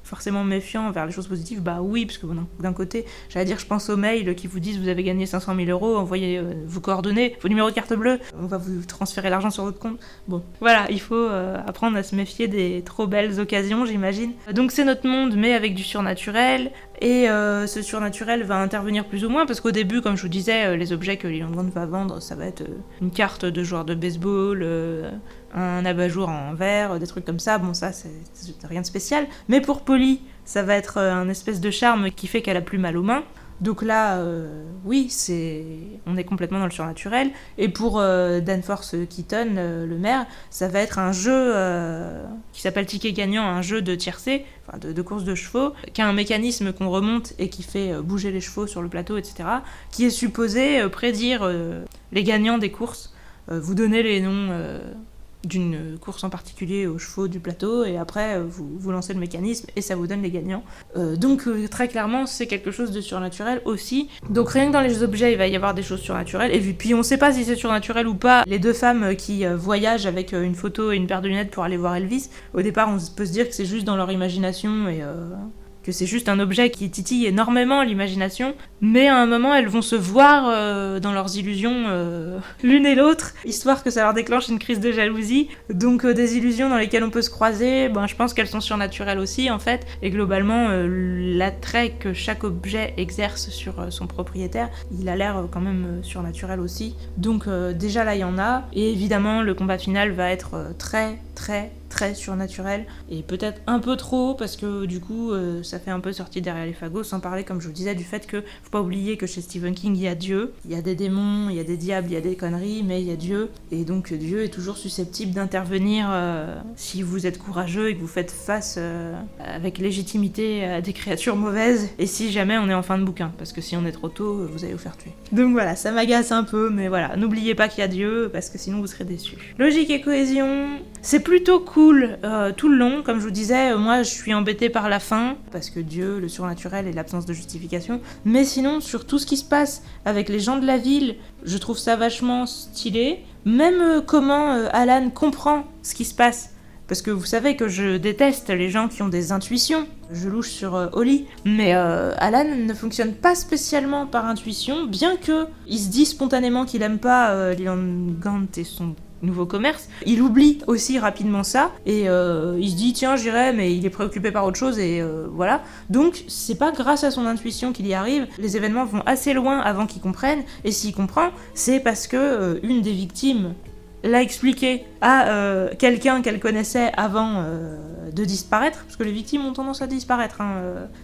forcément méfiant envers les choses positives, bah oui, parce que d'un côté, j'allais dire, je pense aux mails qui vous disent vous avez gagné 500 000 €, envoyez vos coordonnées, vos numéros de carte bleue, on va vous transférer l'argent sur votre compte. Bon, voilà, il faut apprendre à se méfier des trop belles occasions, j'imagine. Donc c'est notre monde, mais avec du surnaturel, et ce surnaturel va intervenir plus ou moins, parce qu'au début, comme je vous disais, les objets que Lian Gant va vendre, ça va être une carte de joueur de baseball, un abat-jour en verre, des trucs comme ça. Bon, ça, c'est rien de spécial. Mais pour Polly, ça va être un espèce de charme qui fait qu'elle a plus mal aux mains. Donc là, oui, on est complètement dans le surnaturel. Et pour Danforth Keaton, le maire, ça va être un jeu qui s'appelle Ticket Gagnant, un jeu de tiercé, enfin de course de chevaux, qui a un mécanisme qu'on remonte et qui fait bouger les chevaux sur le plateau, etc., qui est supposé prédire les gagnants des courses, vous donner les noms... d'une course en particulier aux chevaux du plateau, et après vous lancez le mécanisme et ça vous donne les gagnants. Donc très clairement c'est quelque chose de surnaturel aussi. Donc rien que dans les objets il va y avoir des choses surnaturelles, et puis on sait pas si c'est surnaturel ou pas. Les deux femmes qui voyagent avec une photo et une paire de lunettes pour aller voir Elvis, au départ on peut se dire que c'est juste dans leur imagination, et que c'est juste un objet qui titille énormément l'imagination, mais à un moment elles vont se voir dans leurs illusions l'une et l'autre, histoire que ça leur déclenche une crise de jalousie. Donc des illusions dans lesquelles on peut se croiser, je pense qu'elles sont surnaturelles aussi en fait, et globalement l'attrait que chaque objet exerce sur son propriétaire, il a l'air quand même surnaturel aussi. Donc déjà là il y en a, et évidemment le combat final va être très très très surnaturel, et peut-être un peu trop, parce que du coup, ça fait un peu sortir derrière les fagots, sans parler, comme je vous disais, du fait que faut pas oublier que chez Stephen King, il y a Dieu, il y a des démons, il y a des diables, il y a des conneries, mais il y a Dieu, et donc Dieu est toujours susceptible d'intervenir si vous êtes courageux et que vous faites face avec légitimité à des créatures mauvaises, et si jamais on est en fin de bouquin, parce que si on est trop tôt, vous allez vous faire tuer. Donc voilà, ça m'agace un peu, mais voilà, n'oubliez pas qu'il y a Dieu, parce que sinon vous serez déçus. Logique et cohésion, c'est plutôt cool tout le long, comme je vous disais, moi je suis embêtée par la fin, parce que Dieu, le surnaturel et l'absence de justification, mais sinon sur tout ce qui se passe avec les gens de la ville, je trouve ça vachement stylé, même comment Alan comprend ce qui se passe. Parce que vous savez que je déteste les gens qui ont des intuitions. Je louche sur Holly. Mais Alan ne fonctionne pas spécialement par intuition, bien que il se dit spontanément qu'il aime pas Leland Gant et son nouveau commerce. Il oublie aussi rapidement ça, et il se dit tiens j'irai, mais il est préoccupé par autre chose, et voilà. Donc c'est pas grâce à son intuition qu'il y arrive, les événements vont assez loin avant qu'il comprenne, et s'il comprend, c'est parce que une des victimes l'a expliqué à quelqu'un qu'elle connaissait avant de disparaître, parce que les victimes ont tendance à disparaître,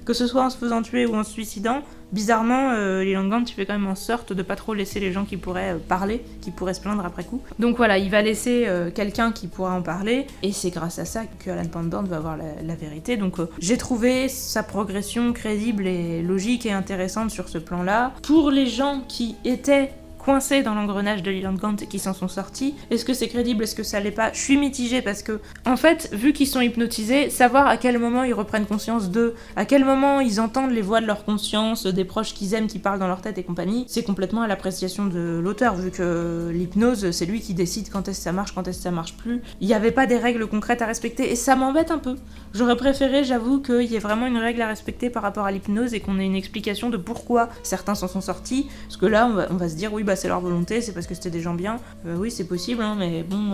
que ce soit en se faisant tuer ou en se suicidant. Bizarrement, Leland Gant, tu fais quand même en sorte de pas trop laisser les gens qui pourraient parler, qui pourraient se plaindre après coup. Donc voilà, il va laisser quelqu'un qui pourra en parler, et c'est grâce à ça que Alan Pandorn va avoir la vérité. Donc j'ai trouvé sa progression crédible et logique et intéressante sur ce plan-là. Pour les gens qui étaient coincés dans l'engrenage de Leland Gant et qui s'en sont sortis. Est-ce que c'est crédible? Est-ce que ça l'est pas? Je suis mitigée parce que, en fait, vu qu'ils sont hypnotisés, savoir à quel moment ils reprennent conscience d'eux, à quel moment ils entendent les voix de leur conscience, des proches qu'ils aiment qui parlent dans leur tête et compagnie, c'est complètement à l'appréciation de l'auteur, vu que l'hypnose, c'est lui qui décide quand est-ce que ça marche, quand est-ce que ça marche plus. Il n'y avait pas des règles concrètes à respecter et ça m'embête un peu. J'aurais préféré, j'avoue, qu'il y ait vraiment une règle à respecter par rapport à l'hypnose et qu'on ait une explication de pourquoi certains s'en sont sortis, parce que là, on va se dire, oui, bah c'est leur volonté, c'est parce que c'était des gens bien. Oui, c'est possible, mais bon,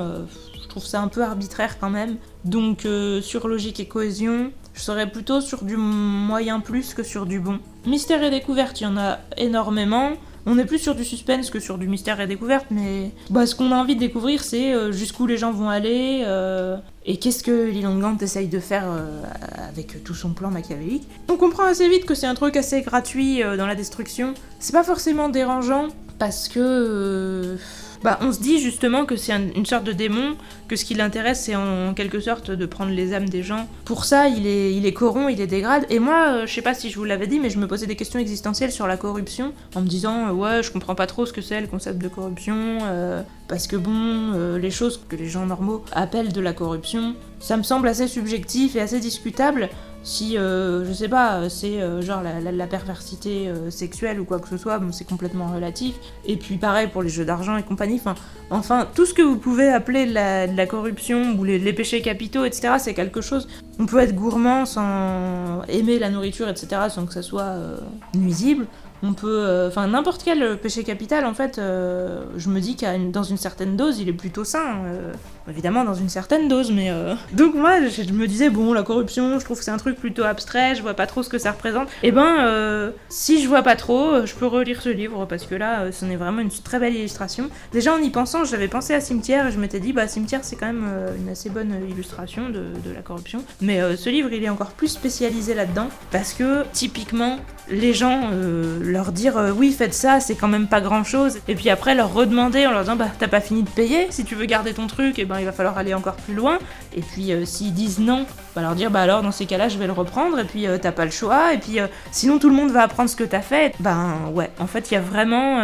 je trouve ça un peu arbitraire quand même. Donc, sur logique et cohésion, je serais plutôt sur du moyen plus que sur du bon. Mystère et découverte, il y en a énormément. On est plus sur du suspense que sur du mystère et découverte, mais ce qu'on a envie de découvrir, c'est jusqu'où les gens vont aller, et qu'est-ce que Leland Gant essaye de faire avec tout son plan machiavélique. On comprend assez vite que c'est un truc assez gratuit dans la destruction. C'est pas forcément dérangeant, parce que on se dit justement que c'est une sorte de démon, que ce qui l'intéresse c'est en quelque sorte de prendre les âmes des gens. Pour ça il les corrompt, il les dégrade, et moi je sais pas si je vous l'avais dit, mais je me posais des questions existentielles sur la corruption, en me disant ouais je comprends pas trop ce que c'est le concept de corruption, parce que les choses que les gens normaux appellent de la corruption, ça me semble assez subjectif et assez discutable. Si, je sais pas, c'est genre la perversité sexuelle ou quoi que ce soit, c'est complètement relatif. Et puis pareil pour les jeux d'argent et compagnie, enfin tout ce que vous pouvez appeler de la corruption ou les péchés capitaux, etc., c'est quelque chose. On peut être gourmand sans aimer la nourriture, etc., sans que ça soit nuisible. On peut... n'importe quel péché capital, en fait, je me dis que dans une certaine dose, il est plutôt sain. Évidemment, dans une certaine dose, mais... Donc moi, je me disais, la corruption, je trouve que c'est un truc plutôt abstrait, je vois pas trop ce que ça représente. Si je vois pas trop, je peux relire ce livre, parce que là, c'en est vraiment une très belle illustration. Déjà, en y pensant, j'avais pensé à Cimetière, et je m'étais dit, Cimetière, c'est quand même une assez bonne illustration de la corruption. Mais ce livre, il est encore plus spécialisé là-dedans, parce que, typiquement, les gens... leur dire oui faites ça, c'est quand même pas grand chose, et puis après leur redemander en leur disant t'as pas fini de payer, si tu veux garder ton truc il va falloir aller encore plus loin, et puis s'ils disent non, leur dire alors dans ces cas là je vais le reprendre, et puis t'as pas le choix, et puis sinon tout le monde va apprendre ce que t'as fait. En fait il y a vraiment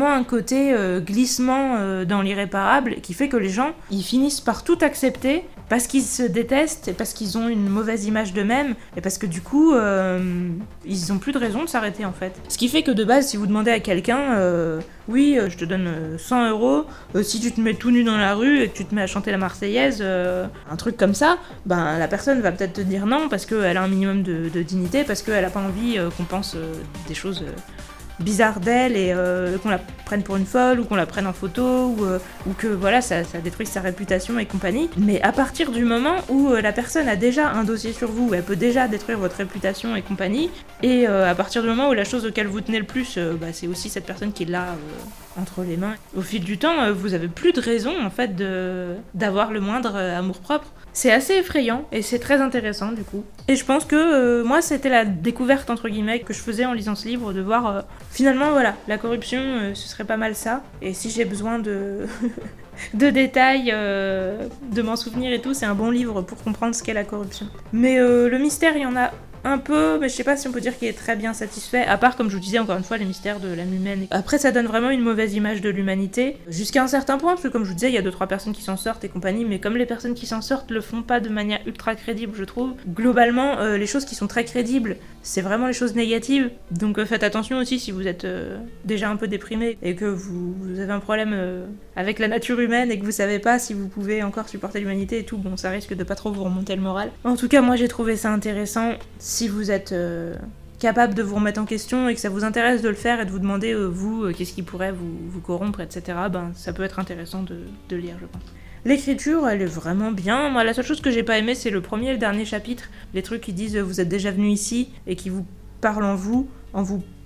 un côté glissement dans l'irréparable qui fait que les gens ils finissent par tout accepter parce qu'ils se détestent et parce qu'ils ont une mauvaise image d'eux-mêmes, et parce que du coup ils ont plus de raison de s'arrêter en fait. Ce qui fait que de base si vous demandez à quelqu'un oui je te donne 100 euros si tu te mets tout nu dans la rue et que tu te mets à chanter la Marseillaise, un truc comme ça, la personne va peut-être te dire non parce qu'elle a un minimum de dignité, parce qu'elle a pas envie qu'on pense des choses bizarre d'elle et qu'on la prenne pour une folle ou qu'on la prenne en photo ou que voilà ça détruise sa réputation et compagnie. Mais à partir du moment où la personne a déjà un dossier sur vous, elle peut déjà détruire votre réputation et compagnie, et à partir du moment où la chose auquel vous tenez le plus, c'est aussi cette personne qui l'a entre les mains. Au fil du temps, vous avez plus de raison en fait d'avoir le moindre amour-propre. C'est assez effrayant et c'est très intéressant du coup. Et je pense que moi c'était la découverte entre guillemets que je faisais en lisant ce livre, de voir finalement voilà, la corruption ce serait pas mal ça. Et si j'ai besoin de de détails, de m'en souvenir et tout, c'est un bon livre pour comprendre ce qu'est la corruption. Mais le mystère il y en a un peu, mais je sais pas si on peut dire qu'il est très bien satisfait, à part, comme je vous disais encore une fois, les mystères de l'âme humaine. Après, ça donne vraiment une mauvaise image de l'humanité, jusqu'à un certain point, parce que comme je vous disais, il y a 2-3 personnes qui s'en sortent et compagnie, mais comme les personnes qui s'en sortent le font pas de manière ultra crédible, je trouve, globalement, les choses qui sont très crédibles, c'est vraiment les choses négatives, donc faites attention aussi si vous êtes déjà un peu déprimé et que vous avez un problème avec la nature humaine et que vous savez pas si vous pouvez encore supporter l'humanité et tout, bon, ça risque de pas trop vous remonter le moral. En tout cas, moi j'ai trouvé ça intéressant. Si vous êtes capable de vous remettre en question et que ça vous intéresse de le faire et de vous demander, qu'est-ce qui pourrait vous corrompre, etc., ben, ça peut être intéressant de lire, je pense. L'écriture, elle est vraiment bien. Moi, la seule chose que j'ai pas aimé, c'est le premier et le dernier chapitre. Les trucs qui disent vous êtes déjà venu ici et qui vous parlent en vous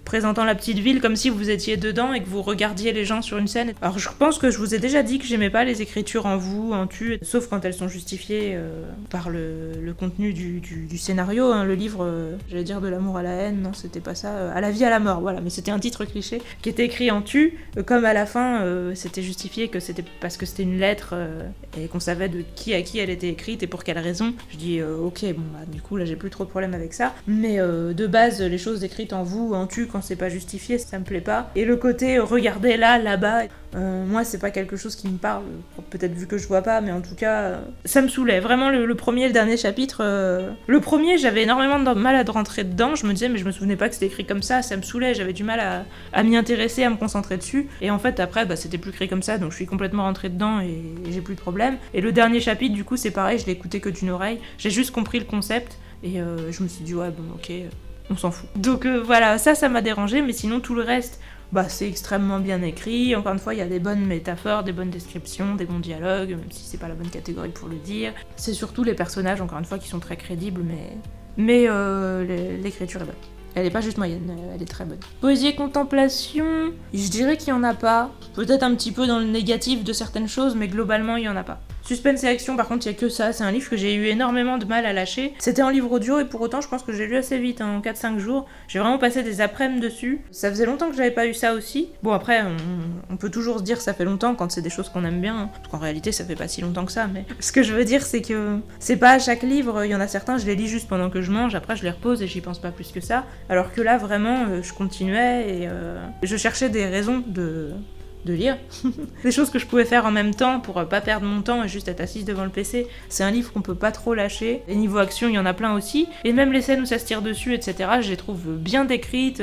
présentant la petite ville comme si vous étiez dedans et que vous regardiez les gens sur une scène. Alors je pense que je vous ai déjà dit que j'aimais pas les écritures en vous, en tu, sauf quand elles sont justifiées par le contenu du scénario. Hein. Le livre, j'allais dire de l'amour à la haine, non c'était pas ça, à la vie à la mort, voilà, mais c'était un titre cliché qui était écrit en tu, comme à la fin c'était justifié que c'était parce que c'était une lettre et qu'on savait de qui à qui elle était écrite et pour quelle raison. Je dis ok, bon bah du coup là j'ai plus trop de problème avec ça, mais de base les choses écrites en vous, en tu, quand c'est pas justifié, ça me plaît pas. Et le côté regardez là-bas, moi c'est pas quelque chose qui me parle, peut-être vu que je vois pas, mais en tout cas ça me saoulait. Vraiment le premier et le dernier chapitre, le premier j'avais énormément de mal à rentrer dedans, je me disais mais je me souvenais pas que c'était écrit comme ça me saoulait, j'avais du mal à m'y intéresser, à me concentrer dessus, et en fait après c'était plus écrit comme ça, donc je suis complètement rentrée dedans et j'ai plus de problème. Et le dernier chapitre du coup c'est pareil, je l'ai écouté que d'une oreille, j'ai juste compris le concept et je me suis dit ouais bon ok, on s'en fout. Donc voilà, ça m'a dérangé, mais sinon tout le reste, c'est extrêmement bien écrit. Encore une fois, il y a des bonnes métaphores, des bonnes descriptions, des bons dialogues, même si c'est pas la bonne catégorie pour le dire. C'est surtout les personnages, encore une fois, qui sont très crédibles, mais l'écriture est bonne. Elle est pas juste moyenne, elle est très bonne. Poésie et contemplation, je dirais qu'il y en a pas. Peut-être un petit peu dans le négatif de certaines choses, mais globalement, il y en a pas. Suspense et action, par contre, il y a que ça. C'est un livre que j'ai eu énormément de mal à lâcher. C'était en livre audio et pour autant, je pense que j'ai lu assez vite, en 4-5 jours. J'ai vraiment passé des après-midi dessus. Ça faisait longtemps que j'avais pas eu ça aussi. Bon, après, on peut toujours se dire que ça fait longtemps quand c'est des choses qu'on aime bien. Parce qu'en réalité, ça fait pas si longtemps que ça. Mais ce que je veux dire, c'est que c'est pas à chaque livre. Il y en a certains, je les lis juste pendant que je mange. Après, je les repose et j'y pense pas plus que ça. Alors que là, vraiment, je continuais et je cherchais des raisons de lire. Des choses que je pouvais faire en même temps pour pas perdre mon temps et juste être assise devant le PC. C'est un livre qu'on peut pas trop lâcher. Et niveau action, il y en a plein aussi. Et même les scènes où ça se tire dessus, etc., je les trouve bien décrites.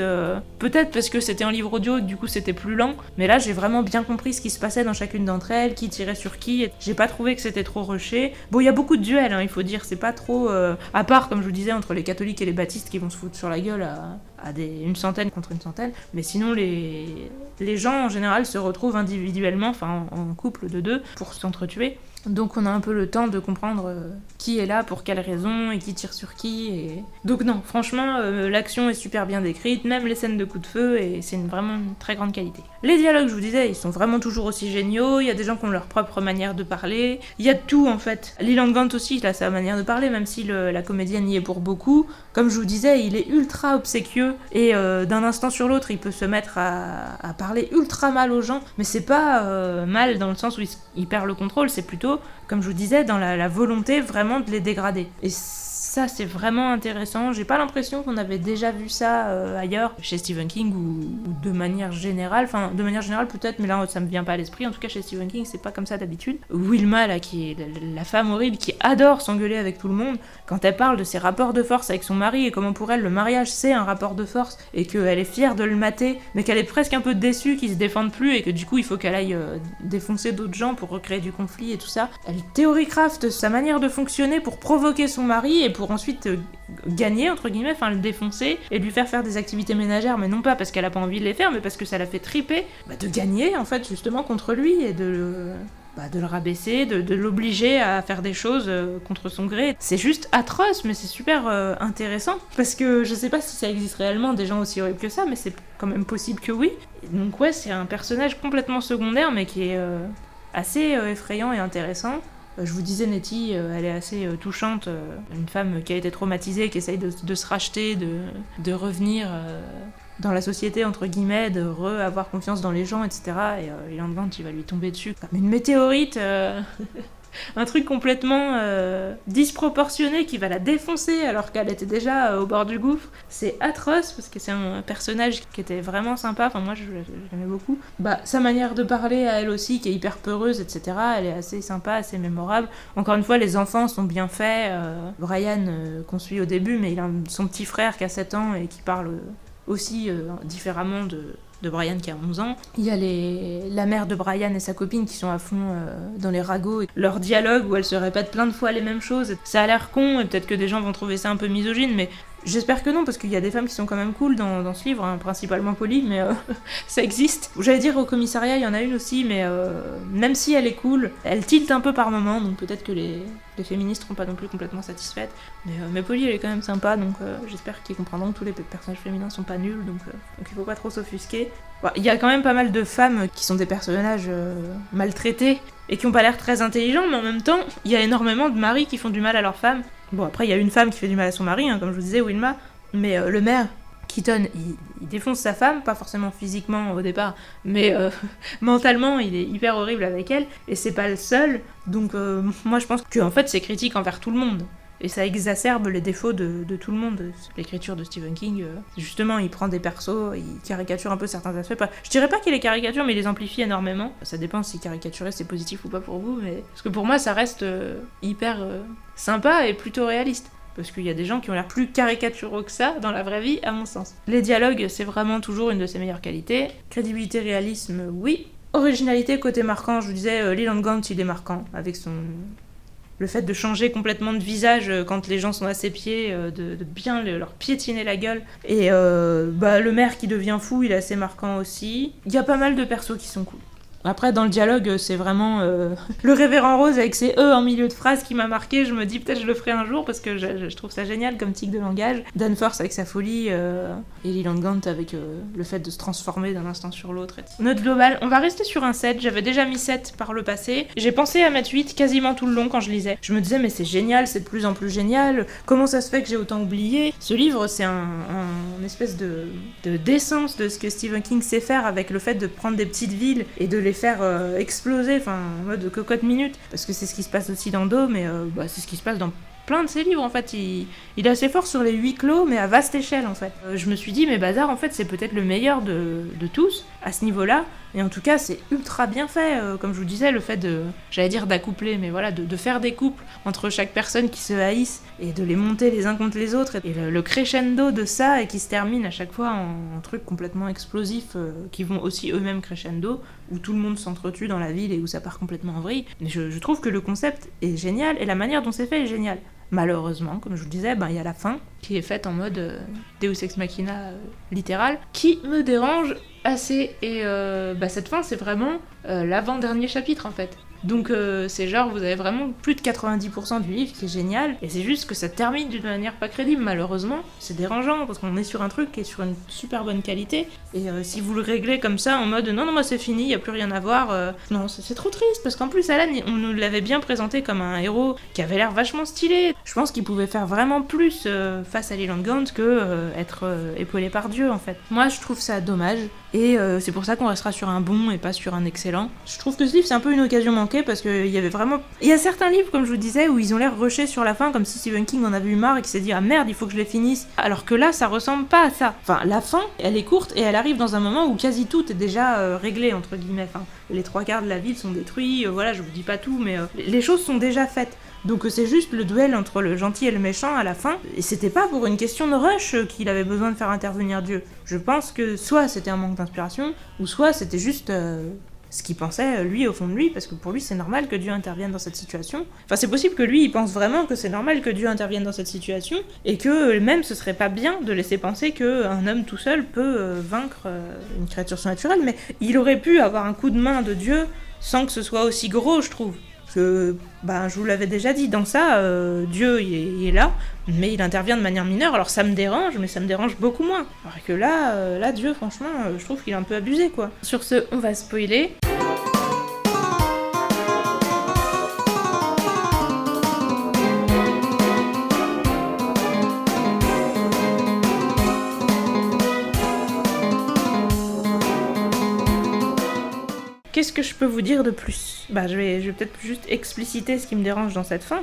Peut-être parce que c'était en livre audio et que du coup c'était plus lent. Mais là, j'ai vraiment bien compris ce qui se passait dans chacune d'entre elles, qui tirait sur qui. J'ai pas trouvé que c'était trop rushé. Bon, il y a beaucoup de duels, hein, il faut dire. C'est pas trop... à part, comme je vous disais, entre les catholiques et les baptistes qui vont se foutre sur la gueule à une centaine contre une centaine. Mais sinon, les gens, en général, se retrouvent individuellement, enfin en couple de deux, pour s'entretuer. Donc on a un peu le temps de comprendre qui est là, pour quelles raisons, et qui tire sur qui. Et... Donc non, franchement, l'action est super bien décrite, même les scènes de coups de feu, et c'est vraiment une très grande qualité. Les dialogues, je vous disais, ils sont vraiment toujours aussi géniaux, il y a des gens qui ont leur propre manière de parler, il y a de tout en fait. Leland Gant aussi, il a sa manière de parler, même si la comédienne y est pour beaucoup. Comme je vous disais, il est ultra obséquieux, et d'un instant sur l'autre, il peut se mettre à parler ultra mal aux gens, mais c'est pas mal dans le sens où il perd le contrôle, c'est plutôt, comme je vous disais, dans la volonté vraiment de les dégrader. Et ça, c'est vraiment intéressant. J'ai pas l'impression qu'on avait déjà vu ça ailleurs, chez Stephen King ou de manière générale. Enfin, de manière générale peut-être, mais là, ça me vient pas à l'esprit. En tout cas, chez Stephen King, c'est pas comme ça d'habitude. Wilma, là, qui est la femme horrible, qui adore s'engueuler avec tout le monde, quand elle parle de ses rapports de force avec son mari et comment pour elle, le mariage, c'est un rapport de force et qu'elle est fière de le mater, mais qu'elle est presque un peu déçue qu'ils se défendent plus et que du coup, il faut qu'elle aille défoncer d'autres gens pour recréer du conflit et tout ça. Elle théorie craft sa manière de fonctionner pour provoquer son mari et pour pour ensuite gagner, entre guillemets, enfin le défoncer, et lui faire des activités ménagères, mais non pas parce qu'elle a pas envie de les faire, mais parce que ça l'a fait triper, de gagner, en fait, justement, contre lui, et de le rabaisser, de l'obliger à faire des choses contre son gré. C'est juste atroce, mais c'est super intéressant, parce que je sais pas si ça existe réellement, des gens aussi horribles que ça, mais c'est quand même possible que oui. Et donc ouais, c'est un personnage complètement secondaire, mais qui est assez effrayant et intéressant. Je vous disais, Nettie, elle est assez touchante, une femme qui a été traumatisée, qui essaye de se racheter, de revenir dans la société, entre guillemets, de avoir confiance dans les gens, etc. Et Leland Gant, il va lui tomber dessus comme une météorite, un truc complètement disproportionné qui va la défoncer alors qu'elle était déjà au bord du gouffre. C'est atroce parce que c'est un personnage qui était vraiment sympa, enfin moi je l'aimais beaucoup. Sa manière de parler à elle aussi, qui est hyper peureuse, etc., elle est assez sympa, assez mémorable. Encore une fois, les enfants sont bien faits. Brian, qu'on suit au début, mais il a son petit frère qui a 7 ans et qui parle aussi différemment de Brian qui a 11 ans. Il y a la mère de Brian et sa copine qui sont à fond dans les ragots. Et leur dialogue où elles se répètent plein de fois les mêmes choses. Ça a l'air con et peut-être que des gens vont trouver ça un peu misogyne, mais j'espère que non, parce qu'il y a des femmes qui sont quand même cool dans ce livre, hein, principalement Polly, mais ça existe. J'allais dire au commissariat, il y en a une aussi, mais même si elle est cool, elle tilte un peu par moments, donc peut-être que les féministes seront pas non plus complètement satisfaites. Mais Polly, elle est quand même sympa, donc j'espère qu'ils comprendront que tous les personnages féminins sont pas nuls, donc il faut pas trop s'offusquer. Il y a quand même pas mal de femmes qui sont des personnages maltraités et qui ont pas l'air très intelligents, mais en même temps, il y a énormément de maris qui font du mal à leurs femmes. Bon, après, il y a une femme qui fait du mal à son mari, hein, comme je vous disais, Wilma, mais le maire, Keaton, il défonce sa femme, pas forcément physiquement au départ, mais mentalement, il est hyper horrible avec elle, et c'est pas le seul, donc moi je pense que en fait, c'est critique envers tout le monde. Et ça exacerbe les défauts de tout le monde. L'écriture de Stephen King, justement, il prend des persos, il caricature un peu certains aspects. Je dirais pas qu'il les caricature, mais il les amplifie énormément. Ça dépend si caricaturer c'est positif ou pas pour vous, mais parce que pour moi ça reste hyper sympa et plutôt réaliste. Parce qu'il y a des gens qui ont l'air plus caricaturaux que ça dans la vraie vie, à mon sens. Les dialogues, c'est vraiment toujours une de ses meilleures qualités. Crédibilité, réalisme, oui. Originalité, côté marquant, je vous disais, Leland Gant, il est marquant, avec le fait de changer complètement de visage quand les gens sont à ses pieds, de bien leur piétiner la gueule. Et le maire qui devient fou, il est assez marquant aussi. Il y a pas mal de persos qui sont cool. Après, dans le dialogue, c'est vraiment le révérend Rose avec ses E en milieu de phrase qui m'a marqué. Je me dis peut-être je le ferai un jour parce que je trouve ça génial comme tic de langage. Danforth avec sa folie et Leland Gant avec le fait de se transformer d'un instant sur l'autre. Note globale, on va rester sur un 7. J'avais déjà mis 7 par le passé. J'ai pensé à mettre 8 quasiment tout le long quand je lisais. Je me disais mais c'est génial, c'est de plus en plus génial. Comment ça se fait que j'ai autant oublié ? Ce livre, c'est un espèce de d'essence de ce que Stephen King sait faire avec le fait de prendre des petites villes et de les faire exploser, enfin en mode cocotte minute, parce que c'est ce qui se passe aussi dans Do, mais c'est ce qui se passe dans plein de ses livres en fait. Il est assez fort sur les huis clos, mais à vaste échelle en fait. Je me suis dit, mais Bazar en fait c'est peut-être le meilleur de tous à ce niveau-là, et en tout cas c'est ultra bien fait. Comme je vous disais, le fait j'allais dire d'accoupler, mais voilà, de faire des couples entre chaque personne qui se haïssent et de les monter les uns contre les autres, et le crescendo de ça, et qui se termine à chaque fois en truc complètement explosif, qui vont aussi eux-mêmes crescendo, où tout le monde s'entretue dans la ville et où ça part complètement en vrille. Mais je trouve que le concept est génial et la manière dont c'est fait est géniale. Malheureusement, comme je vous le disais, il y a la fin qui est faite en mode Deus Ex Machina littéral, qui me dérange assez. Et cette fin, c'est vraiment l'avant-dernier chapitre en fait. Donc c'est genre, vous avez vraiment plus de 90% du livre qui est génial, et c'est juste que ça termine d'une manière pas crédible, malheureusement. C'est dérangeant, parce qu'on est sur un truc qui est sur une super bonne qualité, et si vous le réglez comme ça, en mode non, moi c'est fini, y a plus rien à voir, non, c'est trop triste, parce qu'en plus Alan, on nous l'avait bien présenté comme un héros qui avait l'air vachement stylé. Je pense qu'il pouvait faire vraiment plus face à Leland Gant que être épaulé par Dieu, en fait. Moi, je trouve ça dommage, et c'est pour ça qu'on restera sur un bon et pas sur un excellent. Je trouve que ce livre, c'est un peu une occasion manquée, parce qu'il y avait vraiment... Il y a certains livres, comme je vous disais, où ils ont l'air rushés sur la fin, comme si Stephen King en avait eu marre et qu'il s'est dit « Ah merde, il faut que je les finisse ». Alors que là, ça ressemble pas à ça. Enfin, la fin, elle est courte et elle arrive dans un moment où quasi tout est déjà réglé, entre guillemets. Enfin, les 3/4 de la ville sont détruits, voilà, je vous dis pas tout, mais les choses sont déjà faites. Donc c'est juste le duel entre le gentil et le méchant à la fin, et c'était pas pour une question de rush qu'il avait besoin de faire intervenir Dieu. Je pense que soit c'était un manque d'inspiration, ou soit c'était juste... ce qu'il pensait, lui, au fond de lui, parce que pour lui, c'est normal que Dieu intervienne dans cette situation. Enfin, c'est possible que lui, il pense vraiment que c'est normal que Dieu intervienne dans cette situation, et que même ce serait pas bien de laisser penser qu'un homme tout seul peut vaincre une créature surnaturelle, mais il aurait pu avoir un coup de main de Dieu sans que ce soit aussi gros, je trouve. Parce que, je vous l'avais déjà dit, dans ça, Dieu, il est là, mais il intervient de manière mineure, alors ça me dérange, mais ça me dérange beaucoup moins. Alors que là, Dieu, franchement, je trouve qu'il est un peu abusé, quoi. Sur ce, on va spoiler. Qu'est-ce que je peux vous dire de plus ? Je vais peut-être juste expliciter ce qui me dérange dans cette fin.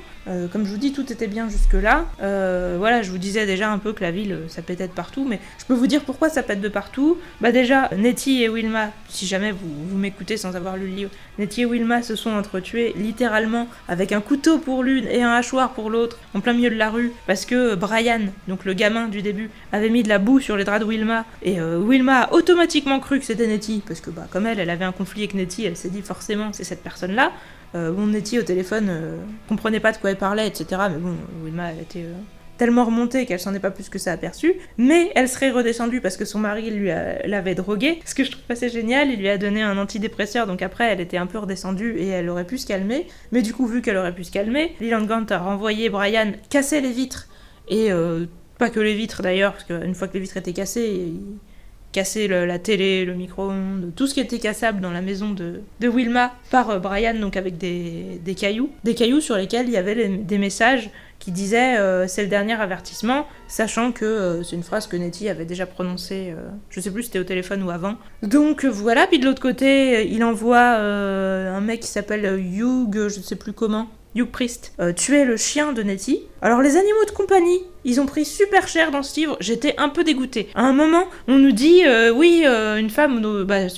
Comme je vous dis, tout était bien jusque-là. Voilà, je vous disais déjà un peu que la ville, ça pétait de partout, mais je peux vous dire pourquoi ça pète de partout. Déjà, Nettie et Wilma, si jamais vous m'écoutez sans avoir lu le livre, Nettie et Wilma se sont entretués littéralement avec un couteau pour l'une et un hachoir pour l'autre, en plein milieu de la rue, parce que Brian, donc le gamin du début, avait mis de la boue sur les draps de Wilma, et Wilma a automatiquement cru que c'était Nettie, parce que comme elle avait un conflit avec Nettie, elle s'est dit forcément c'est cette personne-là. Nettie au téléphone comprenait pas de quoi elle parlait, etc. Mais bon, Wilma elle était tellement remontée qu'elle s'en est pas plus que ça aperçue. Mais elle serait redescendue parce que son mari l'avait droguée. Ce que je trouve assez génial, il lui a donné un antidépresseur, donc après elle était un peu redescendue et elle aurait pu se calmer. Mais du coup, vu qu'elle aurait pu se calmer, Leland Gant a renvoyé Brian casser les vitres. Et pas que les vitres d'ailleurs, parce qu'une fois que les vitres étaient cassées, casser la télé, le micro-ondes, tout ce qui était cassable dans la maison de Wilma par Brian, donc avec des cailloux sur lesquels il y avait des messages qui disaient c'est le dernier avertissement, sachant que c'est une phrase que Nettie avait déjà prononcée, je sais plus si c'était au téléphone ou avant. Donc voilà, puis de l'autre côté, il envoie un mec qui s'appelle Hugh, je sais plus comment, Hugh Priest, tuer le chien de Nettie. Alors les animaux de compagnie, ils ont pris super cher dans ce livre, j'étais un peu dégoûtée. À un moment, on nous dit, une femme,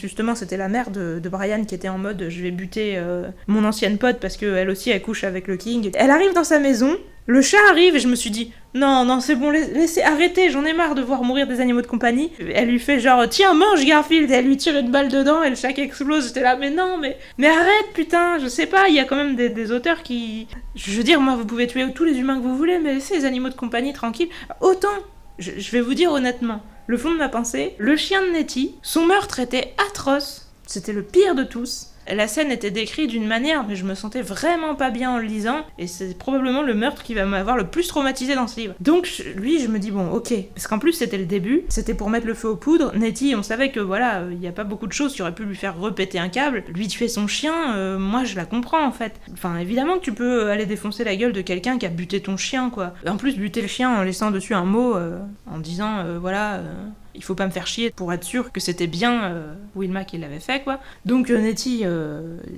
justement c'était la mère de Brian qui était en mode je vais buter mon ancienne pote parce qu'elle aussi elle couche avec le King. Elle arrive dans sa maison, le chat arrive et je me suis dit non c'est bon, laissez arrêter, j'en ai marre de voir mourir des animaux de compagnie. Elle lui fait genre tiens mange Garfield, et elle lui tire une balle dedans et le chat explose. J'étais là mais arrête putain, je sais pas, il y a quand même des auteurs qui... Je veux dire, moi vous pouvez tuer tous les humains que vous voulez, mais laissez les animaux de compagnie tranquilles. Autant, je vais vous dire honnêtement, le fond de ma pensée, le chien de Nettie, son meurtre était atroce, c'était le pire de tous. La scène était décrite d'une manière, mais je me sentais vraiment pas bien en le lisant, et c'est probablement le meurtre qui va m'avoir le plus traumatisé dans ce livre. Donc lui, je me dis bon, ok, parce qu'en plus c'était le début, c'était pour mettre le feu aux poudres. Nettie, on savait que voilà, il y a pas beaucoup de choses qui auraient pu lui faire repéter un câble. Lui tuer son chien, moi je la comprends en fait. Enfin évidemment que tu peux aller défoncer la gueule de quelqu'un qui a buté ton chien quoi. En plus buter le chien en laissant dessus un mot, en disant il faut pas me faire chier pour être sûr que c'était bien Wilma qui l'avait fait quoi. Donc Nettie,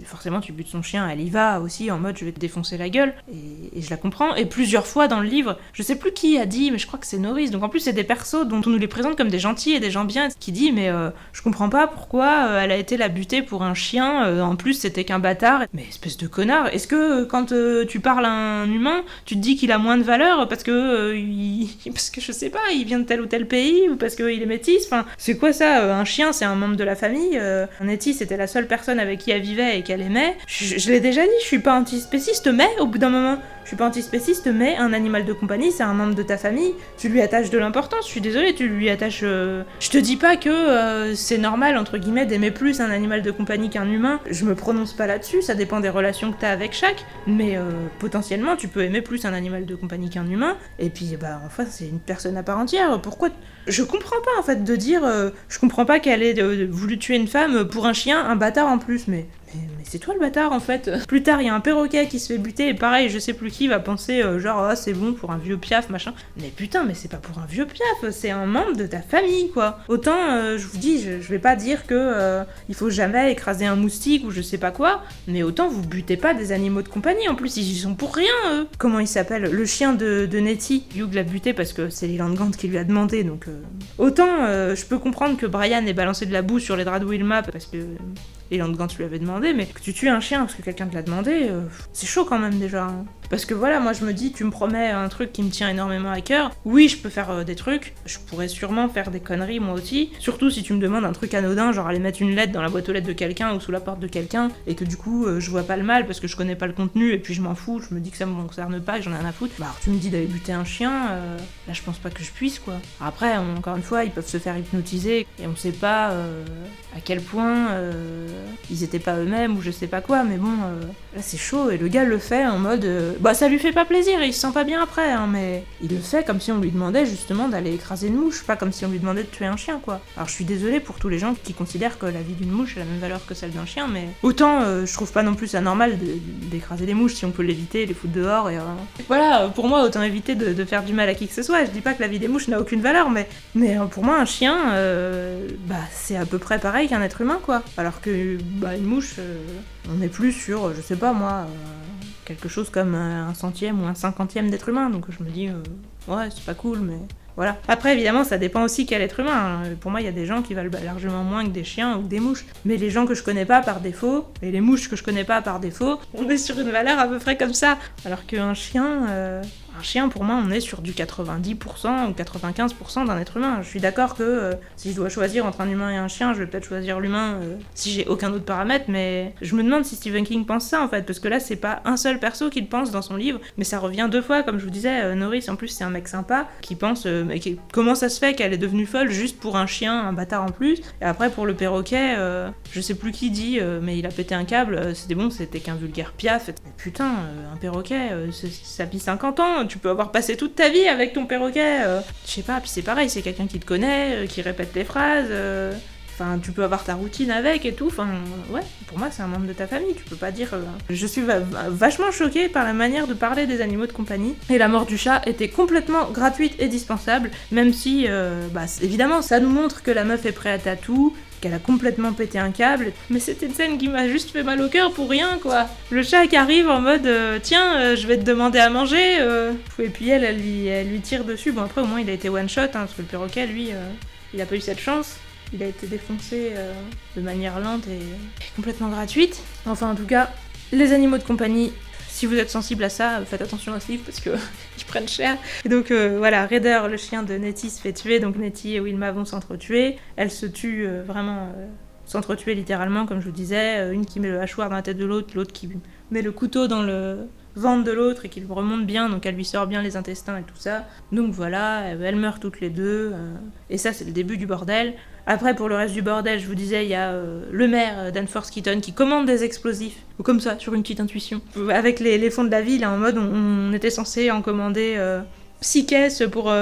forcément tu butes son chien, elle y va aussi en mode je vais te défoncer la gueule, et je la comprends. Et plusieurs fois dans le livre, je sais plus qui a dit, mais je crois que c'est Norris, donc en plus c'est des persos dont on nous les présente comme des gentils et des gens bien, qui dit mais je comprends pas pourquoi elle a été la butée pour un chien, en plus c'était qu'un bâtard. Mais espèce de connard, est-ce que quand tu parles à un humain, tu te dis qu'il a moins de valeur parce que parce que je sais pas, il vient de tel ou tel pays, ou parce qu'il est métis, enfin c'est quoi ça, un chien c'est un membre de la famille, Nettie c'était la seule personne avec qui elle vivait et qu'elle aimait. Je l'ai déjà dit, je suis pas antispéciste, mais au bout d'un moment, je suis pas antispéciste, mais un animal de compagnie c'est un membre de ta famille, tu lui attaches de l'importance, je suis désolée, tu lui attaches... Je te dis pas que c'est normal entre guillemets d'aimer plus un animal de compagnie qu'un humain, je me prononce pas là-dessus, ça dépend des relations que t'as avec chaque, mais potentiellement tu peux aimer plus un animal de compagnie qu'un humain, et puis enfin c'est une personne à part entière. Pourquoi... Je comprends pas en fait de dire je comprends pas qu'elle ait voulu tuer une femme pour un chien, un bâtard en plus, mais c'est toi le bâtard en fait. Plus tard il y a un perroquet qui se fait buter et pareil je sais plus qui va penser c'est bon pour un vieux piaf machin, mais putain mais c'est pas pour un vieux piaf, c'est un membre de ta famille quoi. Autant je vous dis, je vais pas dire que il faut jamais écraser un moustique ou je sais pas quoi, mais autant vous butez pas des animaux de compagnie, en plus ils y sont pour rien eux. Comment il s'appelle, le chien de Nettie, Hugh l'a buté parce que c'est Leland Gant qui lui a demandé, donc autant je peux comprendre que Brian ait balancé de la boue sur les draps de Wilma parce que Leland Gant lui avait demandé, mais que tu tues un chien parce que quelqu'un te l'a demandé, c'est chaud quand même déjà. Parce que voilà, moi je me dis, tu me promets un truc qui me tient énormément à cœur. Oui, je peux faire des trucs. Je pourrais sûrement faire des conneries moi aussi. Surtout si tu me demandes un truc anodin, genre aller mettre une lettre dans la boîte aux lettres de quelqu'un ou sous la porte de quelqu'un, et que du coup je vois pas le mal parce que je connais pas le contenu et puis je m'en fous, je me dis que ça me concerne pas, que j'en ai rien à foutre. Bah alors tu me dis d'aller buter un chien, là je pense pas que je puisse quoi. Après, encore une fois, ils peuvent se faire hypnotiser et on sait pas à quel point ils étaient pas eux-mêmes ou je sais pas quoi, mais bon, là c'est chaud et le gars le fait en mode bah ça lui fait pas plaisir, il se sent pas bien après, hein, mais il le fait comme si on lui demandait justement d'aller écraser une mouche, pas comme si on lui demandait de tuer un chien quoi. Alors je suis désolée pour tous les gens qui considèrent que la vie d'une mouche a la même valeur que celle d'un chien, mais autant je trouve pas non plus ça normal d'écraser des mouches si on peut l'éviter, les foutre dehors et voilà, pour moi autant éviter de faire du mal à qui que ce soit. Je dis pas que la vie des mouches n'a aucune valeur, mais pour moi un chien bah c'est à peu près pareil qu'un être humain quoi. Alors que bah une mouche on est plus sur je sais pas moi quelque chose comme un centième ou un cinquantième d'être humain, donc je me dis ouais c'est pas cool, mais voilà. Après évidemment ça dépend aussi quel être humain, pour moi il y a des gens qui valent largement moins que des chiens ou des mouches, mais les gens que je connais pas par défaut et les mouches que je connais pas par défaut, on est sur une valeur à peu près comme ça, alors qu'un chien un chien, pour moi, on est sur du 90% ou 95% d'un être humain. Je suis d'accord que si je dois choisir entre un humain et un chien, je vais peut-être choisir l'humain si j'ai aucun autre paramètre, mais je me demande si Stephen King pense ça, en fait, parce que là, c'est pas un seul perso qui le pense dans son livre, mais ça revient 2 fois, comme je vous disais, Norris, en plus, c'est un mec sympa, qui pense, comment ça se fait qu'elle est devenue folle juste pour un chien, un bâtard en plus, et après, pour le perroquet, je sais plus qui dit, mais il a pété un câble, c'était qu'un vulgaire piaf, mais putain, un perroquet, ça vit 50 ans, tu peux avoir passé toute ta vie avec ton perroquet, je sais pas, puis c'est pareil, c'est quelqu'un qui te connaît, qui répète les phrases, enfin tu peux avoir ta routine avec et tout, enfin ouais, pour moi c'est un membre de ta famille, tu peux pas dire... Je suis vachement choquée par la manière de parler des animaux de compagnie, et la mort du chat était complètement gratuite et dispensable, même si, évidemment ça nous montre que la meuf est prête à tout, qu'elle a complètement pété un câble, mais c'était une scène qui m'a juste fait mal au cœur pour rien quoi. Le chat qui arrive en mode tiens je vais te demander à manger, et puis elle lui tire dessus. Bon après au moins il a été one shot, parce que le perroquet lui il a pas eu cette chance, il a été défoncé de manière lente et complètement gratuite. Enfin en tout cas, les animaux de compagnie, si vous êtes sensible à ça, faites attention à ce livre parce que ils prennent cher. Et donc voilà, Raider, le chien de Nettie, se fait tuer, donc Nettie et Wilma vont s'entretuer. Elles se tuent vraiment s'entretuer littéralement, comme je vous disais. Une qui met le hachoir dans la tête de l'autre qui met le couteau dans le ventre de l'autre et qui le remonte bien, donc elle lui sort bien les intestins et tout ça. Donc voilà, elles meurent toutes les deux. Et ça, c'est le début du bordel. Après, pour le reste du bordel, je vous disais, il y a le maire, Danforth Keaton, qui commande des explosifs, comme ça, sur une petite intuition. Avec les fonds de la ville, en mode, on était censé en commander 6 caisses pour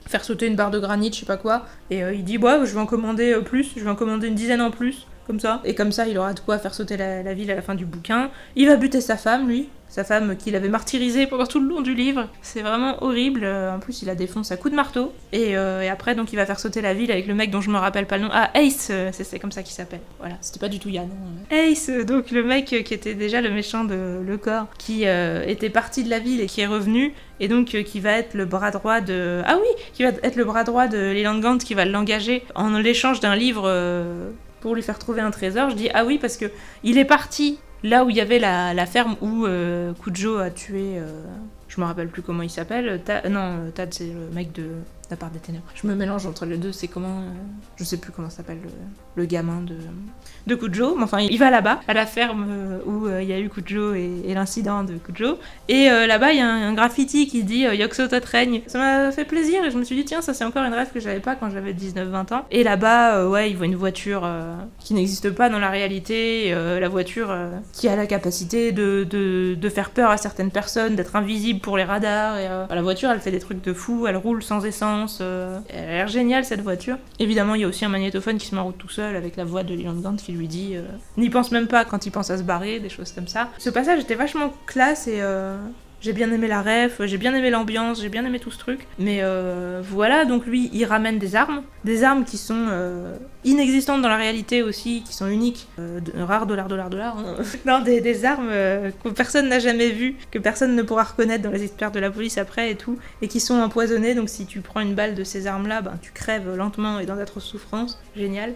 faire sauter une barre de granit, je sais pas quoi. Et il dit, je vais en commander plus, je vais en commander une dizaine en plus, comme ça. Et comme ça, il aura de quoi faire sauter la ville à la fin du bouquin. Il va buter sa femme, lui. Sa femme qu'il avait martyrisée pendant tout le long du livre. C'est vraiment horrible. En plus, il la défonce à coups de marteau. Et après, donc, il va faire sauter la ville avec le mec dont je me rappelle pas le nom. Ah, Ace, c'est comme ça qu'il s'appelle. Voilà, c'était pas du tout Yann. Ace, donc le mec qui était déjà le méchant de Le Corps, qui était parti de la ville et qui est revenu. Et donc, qui va être le bras droit de... Ah oui, qui va être le bras droit de Leland Gant, qui va l'engager en l'échange d'un livre pour lui faire trouver un trésor. Je dis, ah oui, parce que il est parti... Là où il y avait la ferme où Cujo a tué... je me rappelle plus comment il s'appelle. Tad, c'est le mec de La part des ténèbres. Je me mélange entre les deux, c'est comment... je sais plus comment s'appelle le gamin de Cujo. Mais enfin, il va là-bas, à la ferme où il y a eu Cujo et l'incident de Cujo. Et là-bas, il y a un graffiti qui dit Yog-Sothoth règne. Ça m'a fait plaisir et je me suis dit, tiens, ça c'est encore une rêve que j'avais pas quand j'avais 19-20 ans. Et là-bas, il voit une voiture qui n'existe pas dans la réalité. La voiture qui a la capacité de faire peur à certaines personnes, d'être invisible pour les radars. Et, la voiture, elle fait des trucs de fou, elle roule sans essence. Elle a l'air géniale cette voiture. Évidemment, il y a aussi un magnétophone qui se met en route tout seul avec la voix de Leland Gant qui lui dit n'y pense même pas quand il pense à se barrer, des choses comme ça. Ce passage était vachement classe et j'ai bien aimé la ref, j'ai bien aimé l'ambiance, j'ai bien aimé tout ce truc. Mais voilà, donc lui, il ramène des armes qui sont inexistantes dans la réalité aussi, qui sont uniques. Rares dollars. Hein. Non, des armes que personne n'a jamais vues, que personne ne pourra reconnaître dans les experts de la police après et tout, et qui sont empoisonnées, donc si tu prends une balle de ces armes-là, tu crèves lentement et dans d'atroces souffrances. Génial.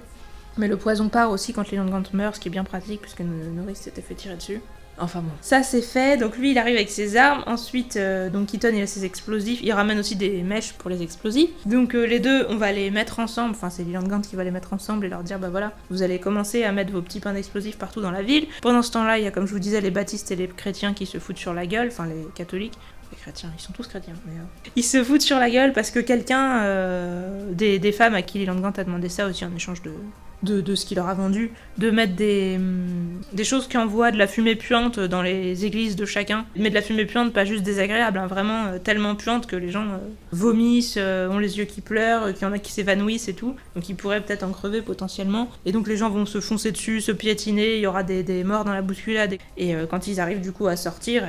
Mais le poison part aussi quand Leland Gant meurt, ce qui est bien pratique, puisque Norris s'était fait tirer dessus. Enfin bon, ça c'est fait, donc lui il arrive avec ses armes, ensuite donc Keaton il a ses explosifs, il ramène aussi des mèches pour les explosifs, donc les deux on va les mettre ensemble, enfin c'est Leland Gant qui va les mettre ensemble et leur dire bah voilà, vous allez commencer à mettre vos petits pains d'explosifs partout dans la ville. Pendant ce temps-là il y a comme je vous disais les baptistes et les chrétiens qui se foutent sur la gueule, enfin les catholiques. Les chrétiens, ils sont tous chrétiens. Mais ils se foutent sur la gueule parce que quelqu'un, des femmes à qui Leland Gant a demandé ça aussi en échange de ce qu'il leur a vendu, de mettre des choses qui envoient de la fumée puante dans les églises de chacun. Mais de la fumée puante, pas juste désagréable, hein, vraiment tellement puante que les gens vomissent, ont les yeux qui pleurent, qu'il y en a qui s'évanouissent et tout. Donc ils pourraient peut-être en crever potentiellement. Et donc les gens vont se foncer dessus, se piétiner, il y aura des morts dans la bousculade. Et quand ils arrivent du coup à sortir,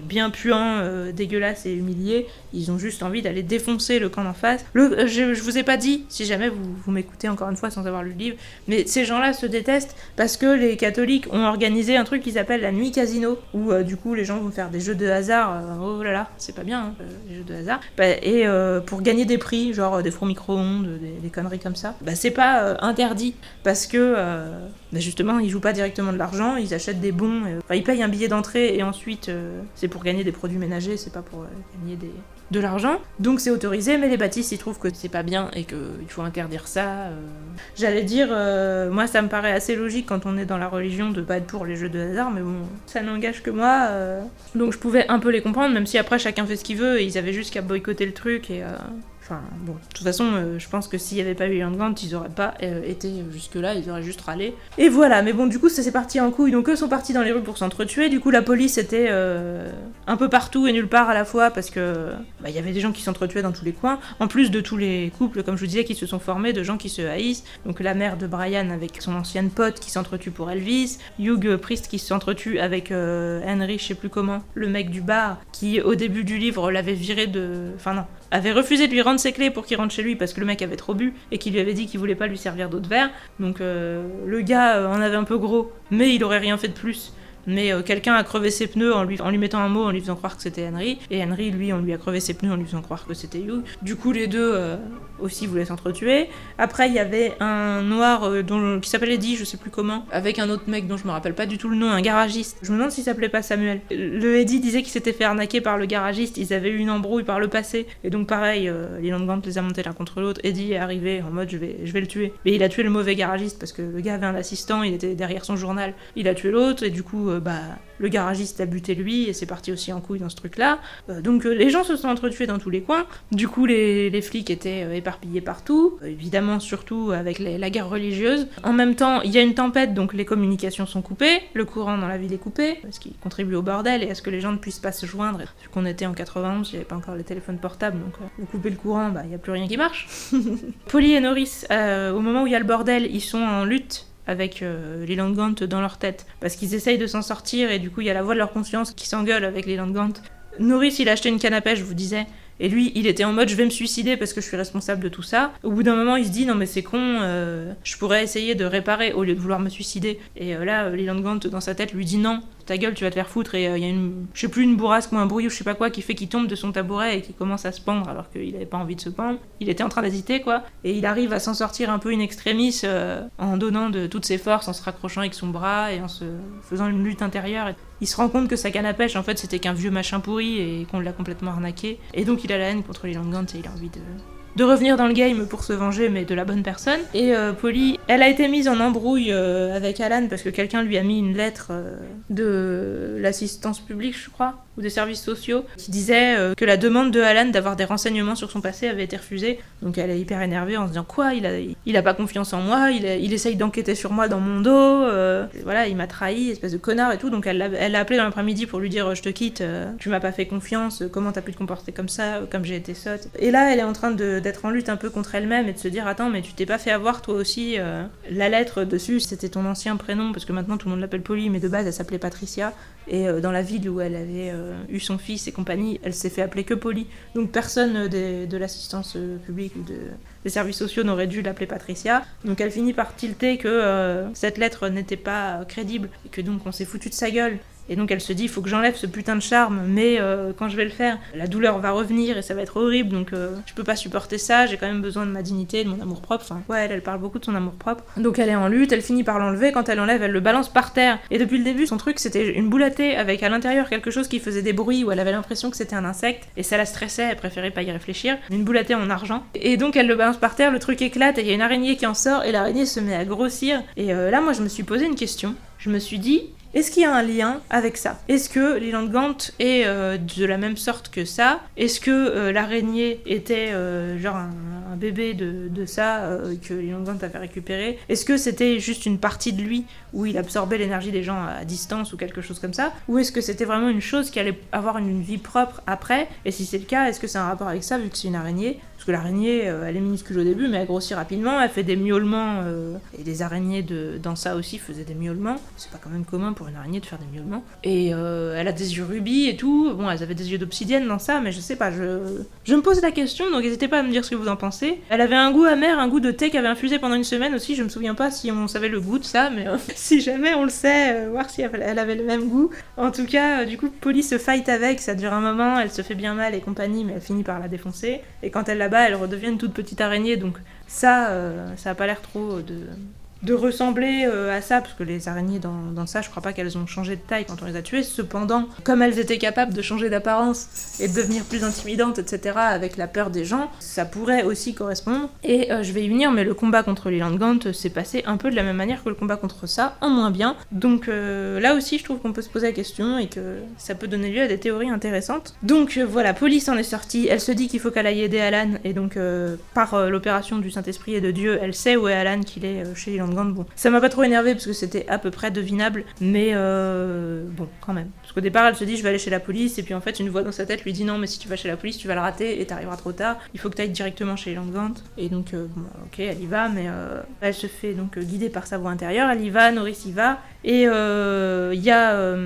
bien puants, dégueulasses et humiliés, ils ont juste envie d'aller défoncer le camp d'en face. Je vous ai pas dit, si jamais vous m'écoutez encore une fois sans avoir lu le livre, mais ces gens-là se détestent parce que les catholiques ont organisé un truc qu'ils appellent la nuit casino, où du coup les gens vont faire des jeux de hasard, oh là là, c'est pas bien, hein, les jeux de hasard, et pour gagner des prix, genre des fours micro-ondes, des conneries comme ça, c'est pas interdit, parce que justement ils jouent pas directement de l'argent, ils achètent des bons, ils payent un billet d'entrée et ensuite c'est pour gagner des produits ménagers, c'est pas pour gagner de l'argent, donc c'est autorisé, mais les baptistes ils trouvent que c'est pas bien et qu'il faut interdire ça. J'allais dire, moi ça me paraît assez logique quand on est dans la religion de pas être pour les jeux de hasard, mais bon, ça n'engage que moi, donc je pouvais un peu les comprendre, même si après chacun fait ce qu'il veut, et ils avaient juste qu'à boycotter le truc, et enfin, bon, de toute façon, je pense que s'il n'y avait pas eu Leland Gant, ils auraient pas été jusque-là, ils auraient juste râlé. Et voilà, mais bon, du coup, ça s'est parti en couille, donc eux sont partis dans les rues pour s'entretuer, du coup, la police était un peu partout et nulle part à la fois, parce que il y avait des gens qui s'entretuaient dans tous les coins, en plus de tous les couples, comme je vous disais, qui se sont formés, de gens qui se haïssent, donc la mère de Brian avec son ancienne pote qui s'entretue pour Elvis, Hugh Priest qui s'entretue avec Henry, je sais plus comment, le mec du bar, qui au début du livre l'avait viré de... Enfin non, avait refusé de lui rendre ses clés pour qu'il rentre chez lui parce que le mec avait trop bu et qu'il lui avait dit qu'il voulait pas lui servir d'autres verres. Donc le gars en avait un peu gros, mais il aurait rien fait de plus. Mais quelqu'un a crevé ses pneus en lui mettant un mot, en lui faisant croire que c'était Henry, et Henry, lui, on lui a crevé ses pneus en lui faisant croire que c'était Hugh. Du coup, les deux aussi voulaient s'entretuer. Après, il y avait un noir qui s'appelait Eddie, je sais plus comment, avec un autre mec dont je me rappelle pas du tout le nom, un garagiste. Je me demande s'il s'appelait pas Samuel. Le Eddie disait qu'il s'était fait arnaquer par le garagiste, ils avaient eu une embrouille par le passé, et donc pareil, Leland Gant les a montés l'un contre l'autre. Eddie est arrivé en mode je vais le tuer. Mais il a tué le mauvais garagiste parce que le gars avait un assistant, il était derrière son journal. Il a tué l'autre, et du coup, le garagiste a buté lui et c'est parti aussi en couille dans ce truc-là. Donc les gens se sont entretués dans tous les coins. Du coup, les flics étaient éparpillés partout. Évidemment, surtout avec la guerre religieuse. En même temps, il y a une tempête, donc les communications sont coupées. Le courant dans la ville est coupé, ce qui contribue au bordel et à ce que les gens ne puissent pas se joindre. Vu qu'on était en 91, il n'y avait pas encore les téléphones portables, donc vous coupez le courant, il n'y a plus rien qui marche. Polly et Norris, au moment où il y a le bordel, ils sont en lutte avec Leland Gant dans leur tête, parce qu'ils essayent de s'en sortir, et du coup il y a la voix de leur conscience qui s'engueule avec Leland Gant. Norris, il a acheté une canne à pêche, je vous disais, et lui, il était en mode je vais me suicider parce que je suis responsable de tout ça. Au bout d'un moment, il se dit non mais c'est con, je pourrais essayer de réparer au lieu de vouloir me suicider. Et là, Leland Gant dans sa tête lui dit non, ta gueule, tu vas te faire foutre. Et il y a une bourrasque ou un bruit ou je sais pas quoi qui fait qu'il tombe de son tabouret et qu'il commence à se pendre alors qu'il avait pas envie de se pendre. Il était en train d'hésiter quoi. Et il arrive à s'en sortir un peu in extremis en donnant de toutes ses forces, en se raccrochant avec son bras et en se faisant une lutte intérieure. Et il se rend compte que sa canne à pêche en fait c'était qu'un vieux machin pourri et qu'on l'a complètement arnaqué. Et donc il a la haine contre Leland Gant et il a envie de revenir dans le game pour se venger, mais de la bonne personne. Et Polly, elle a été mise en embrouille avec Alan parce que quelqu'un lui a mis une lettre de l'assistance publique, je crois, ou des services sociaux, qui disait que la demande de Alan d'avoir des renseignements sur son passé avait été refusée. Donc elle est hyper énervée en se disant quoi, il a pas confiance en moi, il essaye d'enquêter sur moi dans mon dos, voilà, il m'a trahi, espèce de connard et tout. Donc elle l'a appelé dans l'après-midi pour lui dire je te quitte, tu m'as pas fait confiance, comment t'as pu te comporter comme ça, comme j'ai été sotte. Et là elle est en train d'être en lutte un peu contre elle-même et de se dire attends mais tu t'es pas fait avoir toi aussi, la lettre dessus c'était ton ancien prénom parce que maintenant tout le monde l'appelle Polly, mais de base elle s'appelait Patricia, et dans la ville où elle avait eu son fils et compagnie, elle s'est fait appeler que Polly. Donc personne de l'assistance publique ou des services sociaux n'aurait dû l'appeler Patricia. Donc elle finit par tilter que cette lettre n'était pas crédible et que donc on s'est foutu de sa gueule Et donc elle se dit, il faut que j'enlève ce putain de charme, mais quand je vais le faire, la douleur va revenir et ça va être horrible, donc je peux pas supporter ça, j'ai quand même besoin de ma dignité, de mon amour-propre. Enfin, ouais, elle parle beaucoup de son amour-propre. Donc elle est en lutte, elle finit par l'enlever, quand elle l'enlève, elle le balance par terre. Et depuis le début, son truc, c'était une boule à thé avec à l'intérieur quelque chose qui faisait des bruits, où elle avait l'impression que c'était un insecte, et ça la stressait, elle préférait pas y réfléchir. Une boule à thé en argent. Et donc elle le balance par terre, le truc éclate, et il y a une araignée qui en sort, et l'araignée se met à grossir. Et là, moi, je me suis posé une question. Je me suis dit, est-ce qu'il y a un lien avec ça? Est-ce que Leland Gant est de la même sorte que ça? Est-ce que l'araignée était genre un bébé de ça que Leland Gant avait récupéré? Est-ce que c'était juste une partie de lui où il absorbait l'énergie des gens à distance ou quelque chose comme ça? Ou est-ce que c'était vraiment une chose qui allait avoir une vie propre après? Et si c'est le cas, est-ce que c'est un rapport avec ça vu que c'est une araignée? Parce que l'araignée, elle est minuscule au début, mais elle grossit rapidement, elle fait des miaulements, et les araignées dans ça aussi faisaient des miaulements. C'est pas quand même commun pour une araignée de faire des miaulements. Et elle a des yeux rubis et tout. Bon, elles avaient des yeux d'obsidienne dans ça, mais je sais pas, je me pose la question, donc n'hésitez pas à me dire ce que vous en pensez. Elle avait un goût amer, un goût de thé qui avait infusé pendant une semaine aussi, je me souviens pas si on savait le goût de ça, mais si jamais on le sait, voir si elle avait le même goût. En tout cas, du coup, Polly se fight avec, ça dure un moment, elle se fait bien mal et compagnie, mais elle finit par la défoncer. Et quand elle la bat, elle redevient une toute petite araignée, donc ça a pas l'air trop de ressembler à ça, parce que les araignées dans ça, je crois pas qu'elles ont changé de taille quand on les a tuées. Cependant, comme elles étaient capables de changer d'apparence et de devenir plus intimidantes, etc., avec la peur des gens, ça pourrait aussi correspondre. Et je vais y venir, mais le combat contre Leland Gant s'est passé un peu de la même manière que le combat contre ça, en moins bien. Donc là aussi, je trouve qu'on peut se poser la question et que ça peut donner lieu à des théories intéressantes. Donc voilà, Polly s'en est sortie, elle se dit qu'il faut qu'elle aille aider Alan, et donc par l'opération du Saint-Esprit et de Dieu, elle sait où est Alan, qu'il est chez Leland Gant. Bon, ça m'a pas trop énervé parce que c'était à peu près devinable, mais bon, quand même. Parce qu'au départ, elle se dit je vais aller chez la police, et puis en fait, une voix dans sa tête lui dit non, mais si tu vas chez la police, tu vas le rater et t'arriveras trop tard. Il faut que t'ailles directement chez Leland Gant. Et donc, bon, ok, elle y va, mais elle se fait donc guider par sa voix intérieure. Elle y va, Norris y va, et il y a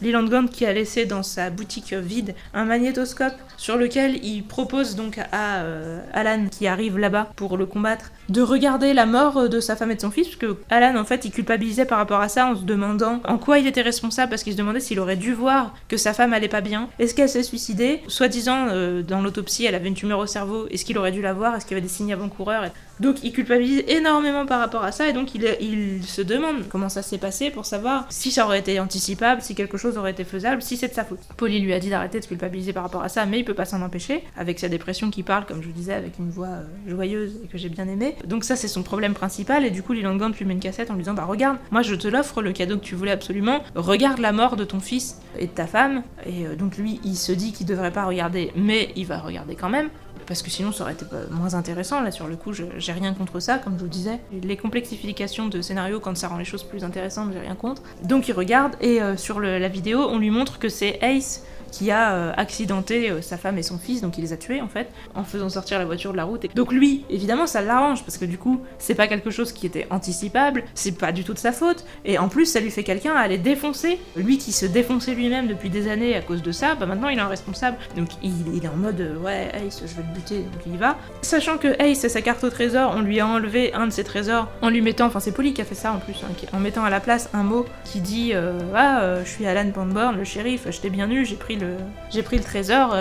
Leland Gant qui a laissé dans sa boutique vide un magnétoscope sur lequel il propose donc à Alan, qui arrive là-bas pour le combattre, de regarder la mort de sa femme et de son fils, parce que Alan, en fait, il culpabilisait par rapport à ça en se demandant en quoi il était responsable, parce qu'il se demandait s'il aurait dû voir que sa femme allait pas bien. Est-ce qu'elle s'est suicidée? Soi-disant, dans l'autopsie, elle avait une tumeur au cerveau. Est-ce qu'il aurait dû la voir? Est-ce qu'il y avait des signes avant-coureurs? Donc il culpabilise énormément par rapport à ça, et donc il se demande comment ça s'est passé pour savoir si ça aurait été anticipable, si quelque chose aurait été faisable, si c'est de sa faute. Polly lui a dit d'arrêter de se culpabiliser par rapport à ça, mais il peut pas s'en empêcher, avec sa dépression qui parle, comme je vous disais, avec une voix joyeuse et que j'ai bien aimée. Donc ça, c'est son problème principal, et du coup Leland Gant lui met une cassette en lui disant bah regarde, moi je te l'offre, le cadeau que tu voulais absolument, regarde la mort de ton fils et de ta femme. Et donc lui, il se dit qu'il devrait pas regarder, mais il va regarder quand même, parce que sinon ça aurait été moins intéressant. Là sur le coup, j'ai rien contre ça, comme je vous le disais. Les complexifications de scénario, quand ça rend les choses plus intéressantes, j'ai rien contre. Donc il regarde, et sur la vidéo, on lui montre que c'est Ace qui a accidenté sa femme et son fils, donc il les a tués en fait, en faisant sortir la voiture de la route. Et donc lui, évidemment, ça l'arrange, parce que du coup, c'est pas quelque chose qui était anticipable, c'est pas du tout de sa faute, et en plus, ça lui fait quelqu'un à aller défoncer. Lui qui se défonçait lui-même depuis des années à cause de ça, bah maintenant il est un responsable. Donc il est en mode, ouais, Ace, je vais le buter, donc il y va. Sachant que Ace a sa carte au trésor, on lui a enlevé un de ses trésors en lui mettant, enfin c'est Polly qui a fait ça en plus, hein, en mettant à la place un mot qui dit, je suis Alan Pangborn, le shérif, je t'ai bien eu, j'ai pris le trésor,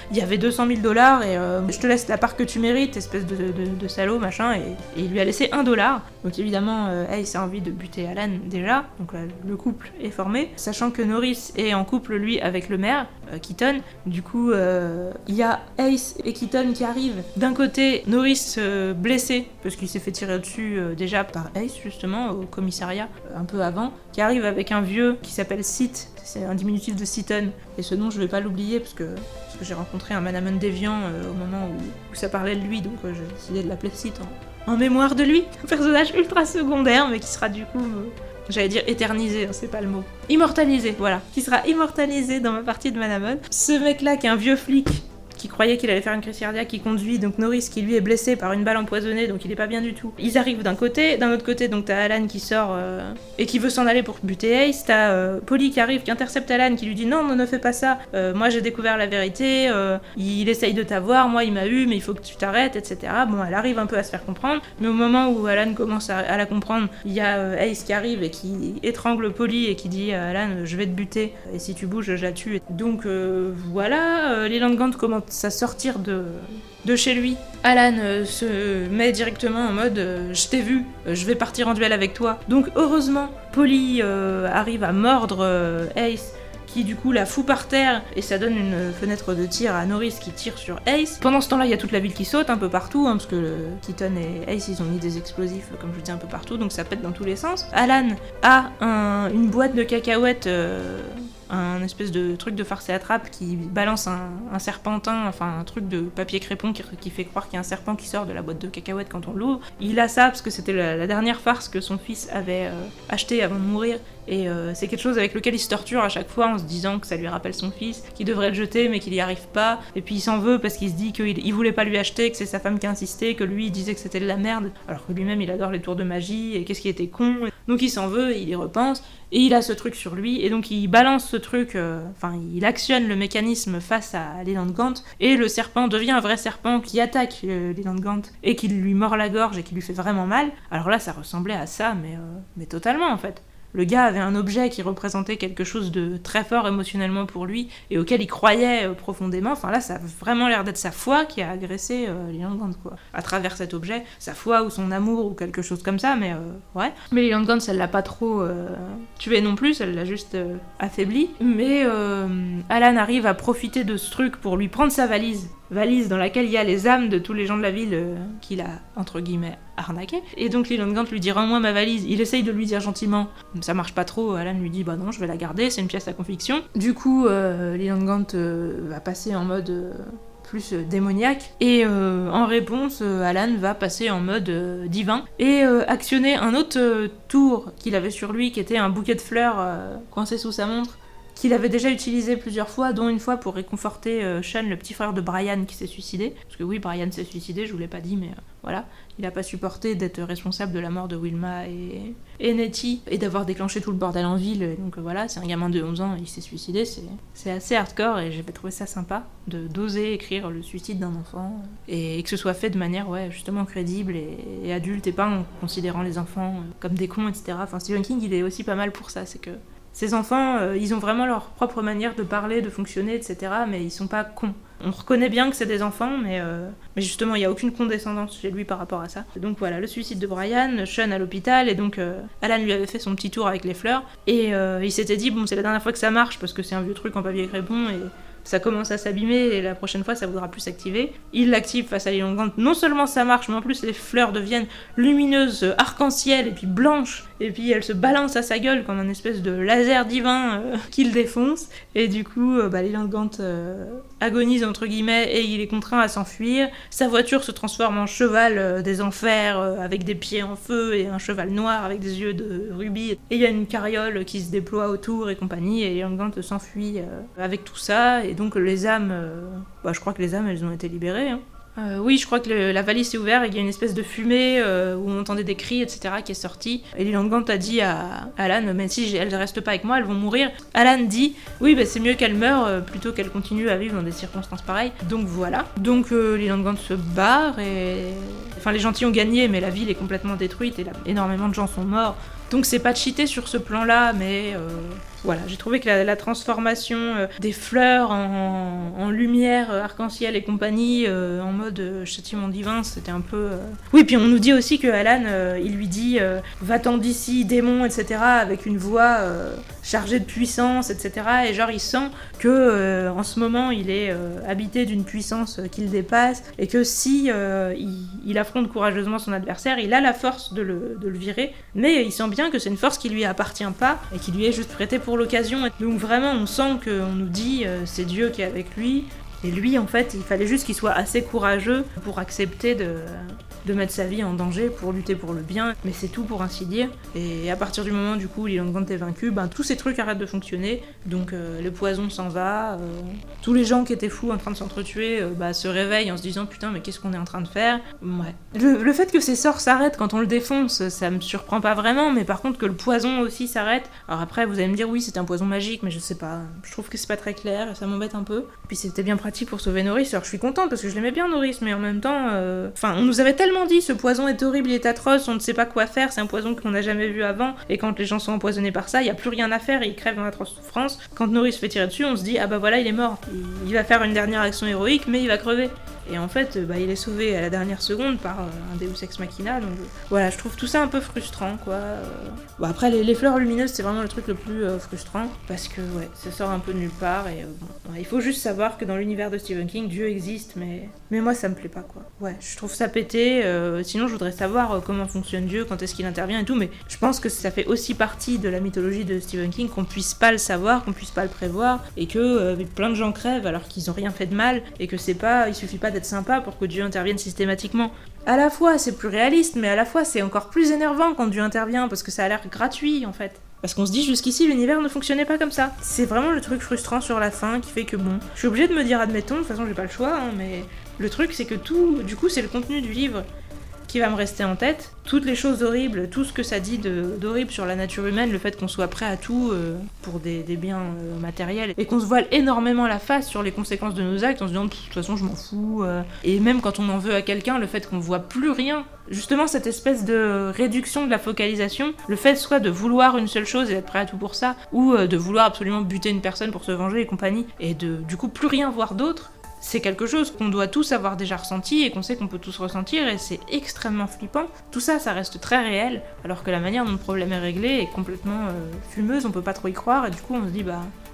il y avait 200 000 $, et je te laisse la part que tu mérites, espèce de salaud, machin, et il lui a laissé $1. Donc évidemment, Ace a envie de buter Alan déjà, donc le couple est formé, sachant que Norris est en couple, lui, avec le maire, Keaton. Du coup, il y a Ace et Keaton qui arrivent. D'un côté, Norris blessé, parce qu'il s'est fait tirer dessus déjà par Ace, justement, au commissariat, un peu avant, qui arrive avec un vieux qui s'appelle Sit. C'est un diminutif de Seaton, et ce nom je vais pas l'oublier parce que j'ai rencontré un Manamon déviant au moment où ça parlait de lui, donc j'ai décidé de l'appeler Sit en mémoire de lui, un personnage ultra secondaire mais qui sera du coup, j'allais dire éternisé, hein, c'est pas le mot, immortalisé, voilà, qui sera immortalisé dans ma partie de Manamon. Ce mec là qui est un vieux flic qui croyait qu'il allait faire une crise cardiaque, qui conduit, donc Norris qui lui est blessé par une balle empoisonnée, donc il est pas bien du tout. Ils arrivent d'un côté, d'un autre côté, donc t'as Alan qui sort et qui veut s'en aller pour buter Ace, t'as Polly qui arrive, qui intercepte Alan, qui lui dit non, ne fais pas ça, moi j'ai découvert la vérité, il essaye de t'avoir, moi il m'a eu, mais il faut que tu t'arrêtes, etc. Bon, elle arrive un peu à se faire comprendre, mais au moment où Alan commence à la comprendre, il y a Ace qui arrive et qui étrangle Polly et qui dit à Alan, je vais te buter, et si tu bouges, je la tue. Donc voilà, Leland Gant commence à sortir de chez lui. Alan se met directement en mode je t'ai vu, je vais partir en duel avec toi. Donc heureusement, Polly arrive à mordre Ace, qui du coup la fout par terre, et ça donne une fenêtre de tir à Norris qui tire sur Ace. Pendant ce temps-là, il y a toute la ville qui saute un peu partout, parce que Keaton et Ace, ils ont mis des explosifs, comme je dis, un peu partout, donc ça pète dans tous les sens. Alan a une boîte de cacahuètes, un espèce de truc de farce et attrape qui balance un serpentin, enfin un truc de papier crépon qui fait croire qu'il y a un serpent qui sort de la boîte de cacahuètes quand on l'ouvre. Il a ça parce que c'était la dernière farce que son fils avait acheté avant de mourir, et c'est quelque chose avec lequel il se torture à chaque fois en se disant que ça lui rappelle son fils, qu'il devrait le jeter mais qu'il y arrive pas, et puis il s'en veut parce qu'il se dit qu'il voulait pas lui acheter, que c'est sa femme qui a insisté, que lui il disait que c'était de la merde, alors que lui-même il adore les tours de magie, et qu'est-ce qui était con, donc il s'en veut, il y repense, et il a ce truc sur lui, et donc il balance ce truc, il actionne le mécanisme face à Leland Gant, et le serpent devient un vrai serpent qui attaque Leland Gant, et qui lui mord la gorge et qui lui fait vraiment mal. Alors là ça ressemblait à ça, mais totalement en fait. Le gars avait un objet qui représentait quelque chose de très fort émotionnellement pour lui et auquel il croyait profondément. Enfin là, ça a vraiment l'air d'être sa foi qui a agressé Leland Gant, quoi. À travers cet objet, sa foi ou son amour ou quelque chose comme ça, mais ouais. Mais Leland Gant, ça l'a pas trop tué non plus, elle l'a juste affaibli. Mais Alan arrive à profiter de ce truc pour lui prendre sa valise dans laquelle il y a les âmes de tous les gens de la ville qu'il a, entre guillemets, arnaqué. Et donc Leland Gant lui dit rends-moi ma valise. Il essaye de lui dire gentiment, ça marche pas trop. Alan lui dit bah non, je vais la garder, c'est une pièce à conviction. Du coup, Leland Gant va passer en mode plus démoniaque, et en réponse, Alan va passer en mode divin et actionner un autre tour qu'il avait sur lui, qui était un bouquet de fleurs coincé sous sa montre, qu'il avait déjà utilisé plusieurs fois, dont une fois pour réconforter Sean, le petit frère de Brian qui s'est suicidé. Parce que oui, Brian s'est suicidé, je vous l'ai pas dit, mais voilà. Il a pas supporté d'être responsable de la mort de Wilma et Nettie, et d'avoir déclenché tout le bordel en ville. Et donc voilà, c'est un gamin de 11 ans, il s'est suicidé, c'est assez hardcore, et j'avais trouvé ça sympa d'oser écrire le suicide d'un enfant, et que ce soit fait de manière, ouais, justement crédible et adulte, et pas en considérant les enfants comme des cons, etc. Enfin, Stephen King, il est aussi pas mal pour ça, c'est que ces enfants, ils ont vraiment leur propre manière de parler, de fonctionner, etc. Mais ils sont pas cons. On reconnaît bien que c'est des enfants, mais justement, il n'y a aucune condescendance chez lui par rapport à ça. Donc voilà, le suicide de Brian, Sean à l'hôpital, et donc Alan lui avait fait son petit tour avec les fleurs, et il s'était dit, bon, c'est la dernière fois que ça marche, parce que c'est un vieux truc en papier crépon, et ça commence à s'abîmer, et la prochaine fois ça voudra plus s'activer. Il l'active face à Leland Gant. Non seulement ça marche, mais en plus les fleurs deviennent lumineuses, arc-en-ciel, et puis blanches, et puis elles se balancent à sa gueule comme un espèce de laser divin qui le défonce, et du coup Leland Gant agonise entre guillemets, et il est contraint à s'enfuir. Sa voiture se transforme en cheval des enfers, avec des pieds en feu, et un cheval noir avec des yeux de rubis, et il y a une carriole qui se déploie autour et compagnie, et Leland Gant s'enfuit avec tout ça, et donc les âmes, je crois que les âmes, elles ont été libérées, hein. Oui, je crois que la valise s'est ouverte et qu'il y a une espèce de fumée où on entendait des cris, etc. qui est sortie. Et Leland Gant a dit à Alan, mais si elles ne restent pas avec moi, elles vont mourir. Alan dit, oui, c'est mieux qu'elles meurent plutôt qu'elles continuent à vivre dans des circonstances pareilles. Donc voilà. Donc Leland Gant se barre, et enfin les gentils ont gagné, mais la ville est complètement détruite et énormément de gens sont morts. Donc c'est pas cheaté sur ce plan-là, mais voilà, j'ai trouvé que la transformation des fleurs en lumière arc-en-ciel et compagnie, en mode châtiment divin, c'était un peu... Oui, puis on nous dit aussi que Alan, il lui dit « Va-t'en d'ici, démon, etc. » avec une voix chargée de puissance, etc. Et genre, il sent que en ce moment, il est habité d'une puissance qui le dépasse, et que si il affronte courageusement son adversaire, il a la force de le virer, mais il sent bien que c'est une force qui lui appartient pas, et qui lui est juste prêtée pour l'occasion. Donc vraiment, on sent qu'on nous dit c'est Dieu qui est avec lui, et lui, en fait, il fallait juste qu'il soit assez courageux pour accepter de mettre sa vie en danger pour lutter pour le bien, mais c'est tout pour ainsi dire. Et à partir du moment du coup où Lilongant est vaincu, tous ces trucs arrêtent de fonctionner, donc le poison s'en va, tous les gens qui étaient fous en train de s'entretuer se réveillent en se disant putain mais qu'est-ce qu'on est en train de faire. Ouais. Le fait que ces sorts s'arrêtent quand on le défonce, ça me surprend pas vraiment, mais par contre que le poison aussi s'arrête, alors après vous allez me dire oui c'est un poison magique, mais je sais pas, je trouve que c'est pas très clair et ça m'embête un peu. Puis c'était bien pratique pour sauver Noris, alors je suis contente parce que je l'aimais bien Noris, mais en même temps, on nous avait tellement dit ce poison est horrible, il est atroce, on ne sait pas quoi faire, c'est un poison qu'on n'a jamais vu avant, et quand les gens sont empoisonnés par ça, il y a plus rien à faire et ils crèvent dans l'atroce souffrance. Quand Noris se fait tirer dessus, on se dit ah bah voilà il est mort, il va faire une dernière action héroïque mais il va crever. Et en fait, il est sauvé à la dernière seconde par un Deus Ex Machina, donc voilà, je trouve tout ça un peu frustrant, quoi. Bon, après, les fleurs lumineuses, c'est vraiment le truc le plus frustrant, parce que, ouais, ça sort un peu de nulle part, et il faut juste savoir que dans l'univers de Stephen King, Dieu existe, mais moi, ça me plaît pas, quoi. Ouais, je trouve ça pété, sinon je voudrais savoir comment fonctionne Dieu, quand est-ce qu'il intervient et tout, mais je pense que ça fait aussi partie de la mythologie de Stephen King qu'on puisse pas le savoir, qu'on puisse pas le prévoir, et que plein de gens crèvent alors qu'ils ont rien fait de mal, et que il suffit pas d'être sympa pour que Dieu intervienne systématiquement. À la fois c'est plus réaliste, mais à la fois c'est encore plus énervant quand Dieu intervient, parce que ça a l'air gratuit en fait. Parce qu'on se dit jusqu'ici l'univers ne fonctionnait pas comme ça. C'est vraiment le truc frustrant sur la fin qui fait que bon, je suis obligée de me dire admettons, de toute façon j'ai pas le choix, mais le truc c'est que tout, du coup c'est le contenu du livre qui va me rester en tête. Toutes les choses horribles, tout ce que ça dit d'horrible sur la nature humaine, le fait qu'on soit prêt à tout pour des biens matériels, et qu'on se voile énormément la face sur les conséquences de nos actes en se disant de toute façon je m'en fous, et même quand on en veut à quelqu'un, le fait qu'on voit plus rien, justement cette espèce de réduction de la focalisation, le fait soit de vouloir une seule chose et d'être prêt à tout pour ça, ou de vouloir absolument buter une personne pour se venger et compagnie, et de du coup plus rien voir d'autre, c'est quelque chose qu'on doit tous avoir déjà ressenti et qu'on sait qu'on peut tous ressentir, et c'est extrêmement flippant. Tout ça, ça reste très réel, alors que la manière dont le problème est réglé est complètement fumeuse, on peut pas trop y croire, et du coup on se dit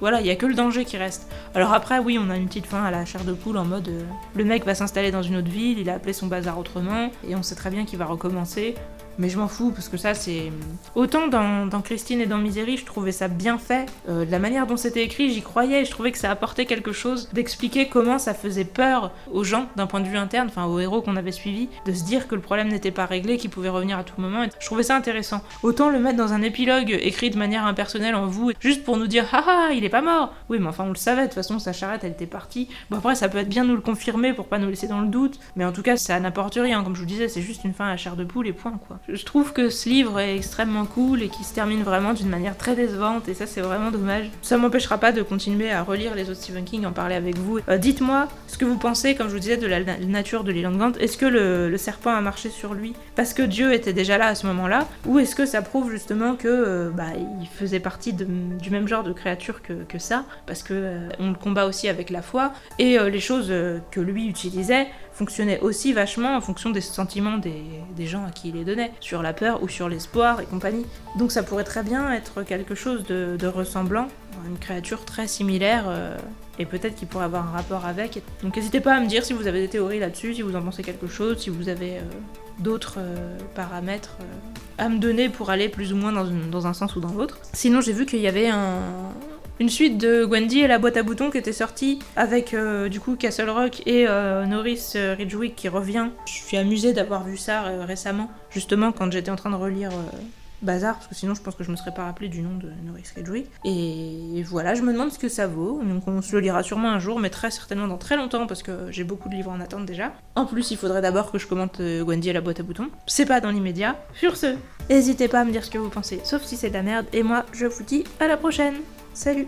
voilà, il y a que le danger qui reste. Alors après, oui, on a une petite fin à la chair de poule en mode le mec va s'installer dans une autre ville, il a appelé son bazar autrement, et on sait très bien qu'il va recommencer. Mais je m'en fous, parce que ça, c'est... Autant dans Christine et dans Misery, je trouvais ça bien fait. De la manière dont c'était écrit, j'y croyais, et je trouvais que ça apportait quelque chose, d'expliquer comment ça faisait peur aux gens, d'un point de vue interne, enfin aux héros qu'on avait suivis, de se dire que le problème n'était pas réglé, qu'il pouvait revenir à tout moment. Et je trouvais ça intéressant. Autant le mettre dans un épilogue écrit de manière impersonnelle en vous, juste pour nous dire « Haha, il est pas mort !» Oui, mais enfin, on le savait, de toute façon, sa charrette, elle était partie. Bon, après, ça peut être bien nous le confirmer pour pas nous laisser dans le doute, mais en tout cas, ça n'apporte rien. Comme je vous disais, c'est juste une fin à la chair de poule et point, quoi. Je trouve que ce livre est extrêmement cool et qui se termine vraiment d'une manière très décevante, et ça c'est vraiment dommage. Ça m'empêchera pas de continuer à relire les autres Stephen King, en parler avec vous. Dites-moi ce que vous pensez, comme je vous disais, de la nature de Lilongant. Est-ce que le serpent a marché sur lui parce que Dieu était déjà là à ce moment-là, ou est-ce que ça prouve justement que il faisait partie du même genre de créature que ça, parce que on le combat aussi avec la foi, et les choses que lui utilisait fonctionnait aussi vachement en fonction des sentiments des gens à qui il les donnait, sur la peur ou sur l'espoir et compagnie. Donc ça pourrait très bien être quelque chose de ressemblant, une créature très similaire, et peut-être qu'il pourrait avoir un rapport avec. Donc n'hésitez pas à me dire si vous avez des théories là-dessus, si vous en pensez quelque chose, si vous avez d'autres paramètres à me donner pour aller plus ou moins dans un sens ou dans l'autre. Sinon j'ai vu qu'il y avait une suite de Gwendy et la boîte à boutons qui était sortie avec du coup Castle Rock et Norris Ridgewick qui revient. Je suis amusée d'avoir vu ça récemment, justement quand j'étais en train de relire Bazar, parce que sinon je pense que je me serais pas rappelé du nom de Norris Ridgewick. Et voilà, je me demande ce que ça vaut, donc on se le lira sûrement un jour, mais très certainement dans très longtemps parce que j'ai beaucoup de livres en attente déjà. En plus, il faudrait d'abord que je commente Gwendy et la boîte à boutons. C'est pas dans l'immédiat. Sur ce, n'hésitez pas à me dire ce que vous pensez, sauf si c'est de la merde, et moi je vous dis à la prochaine. Salut!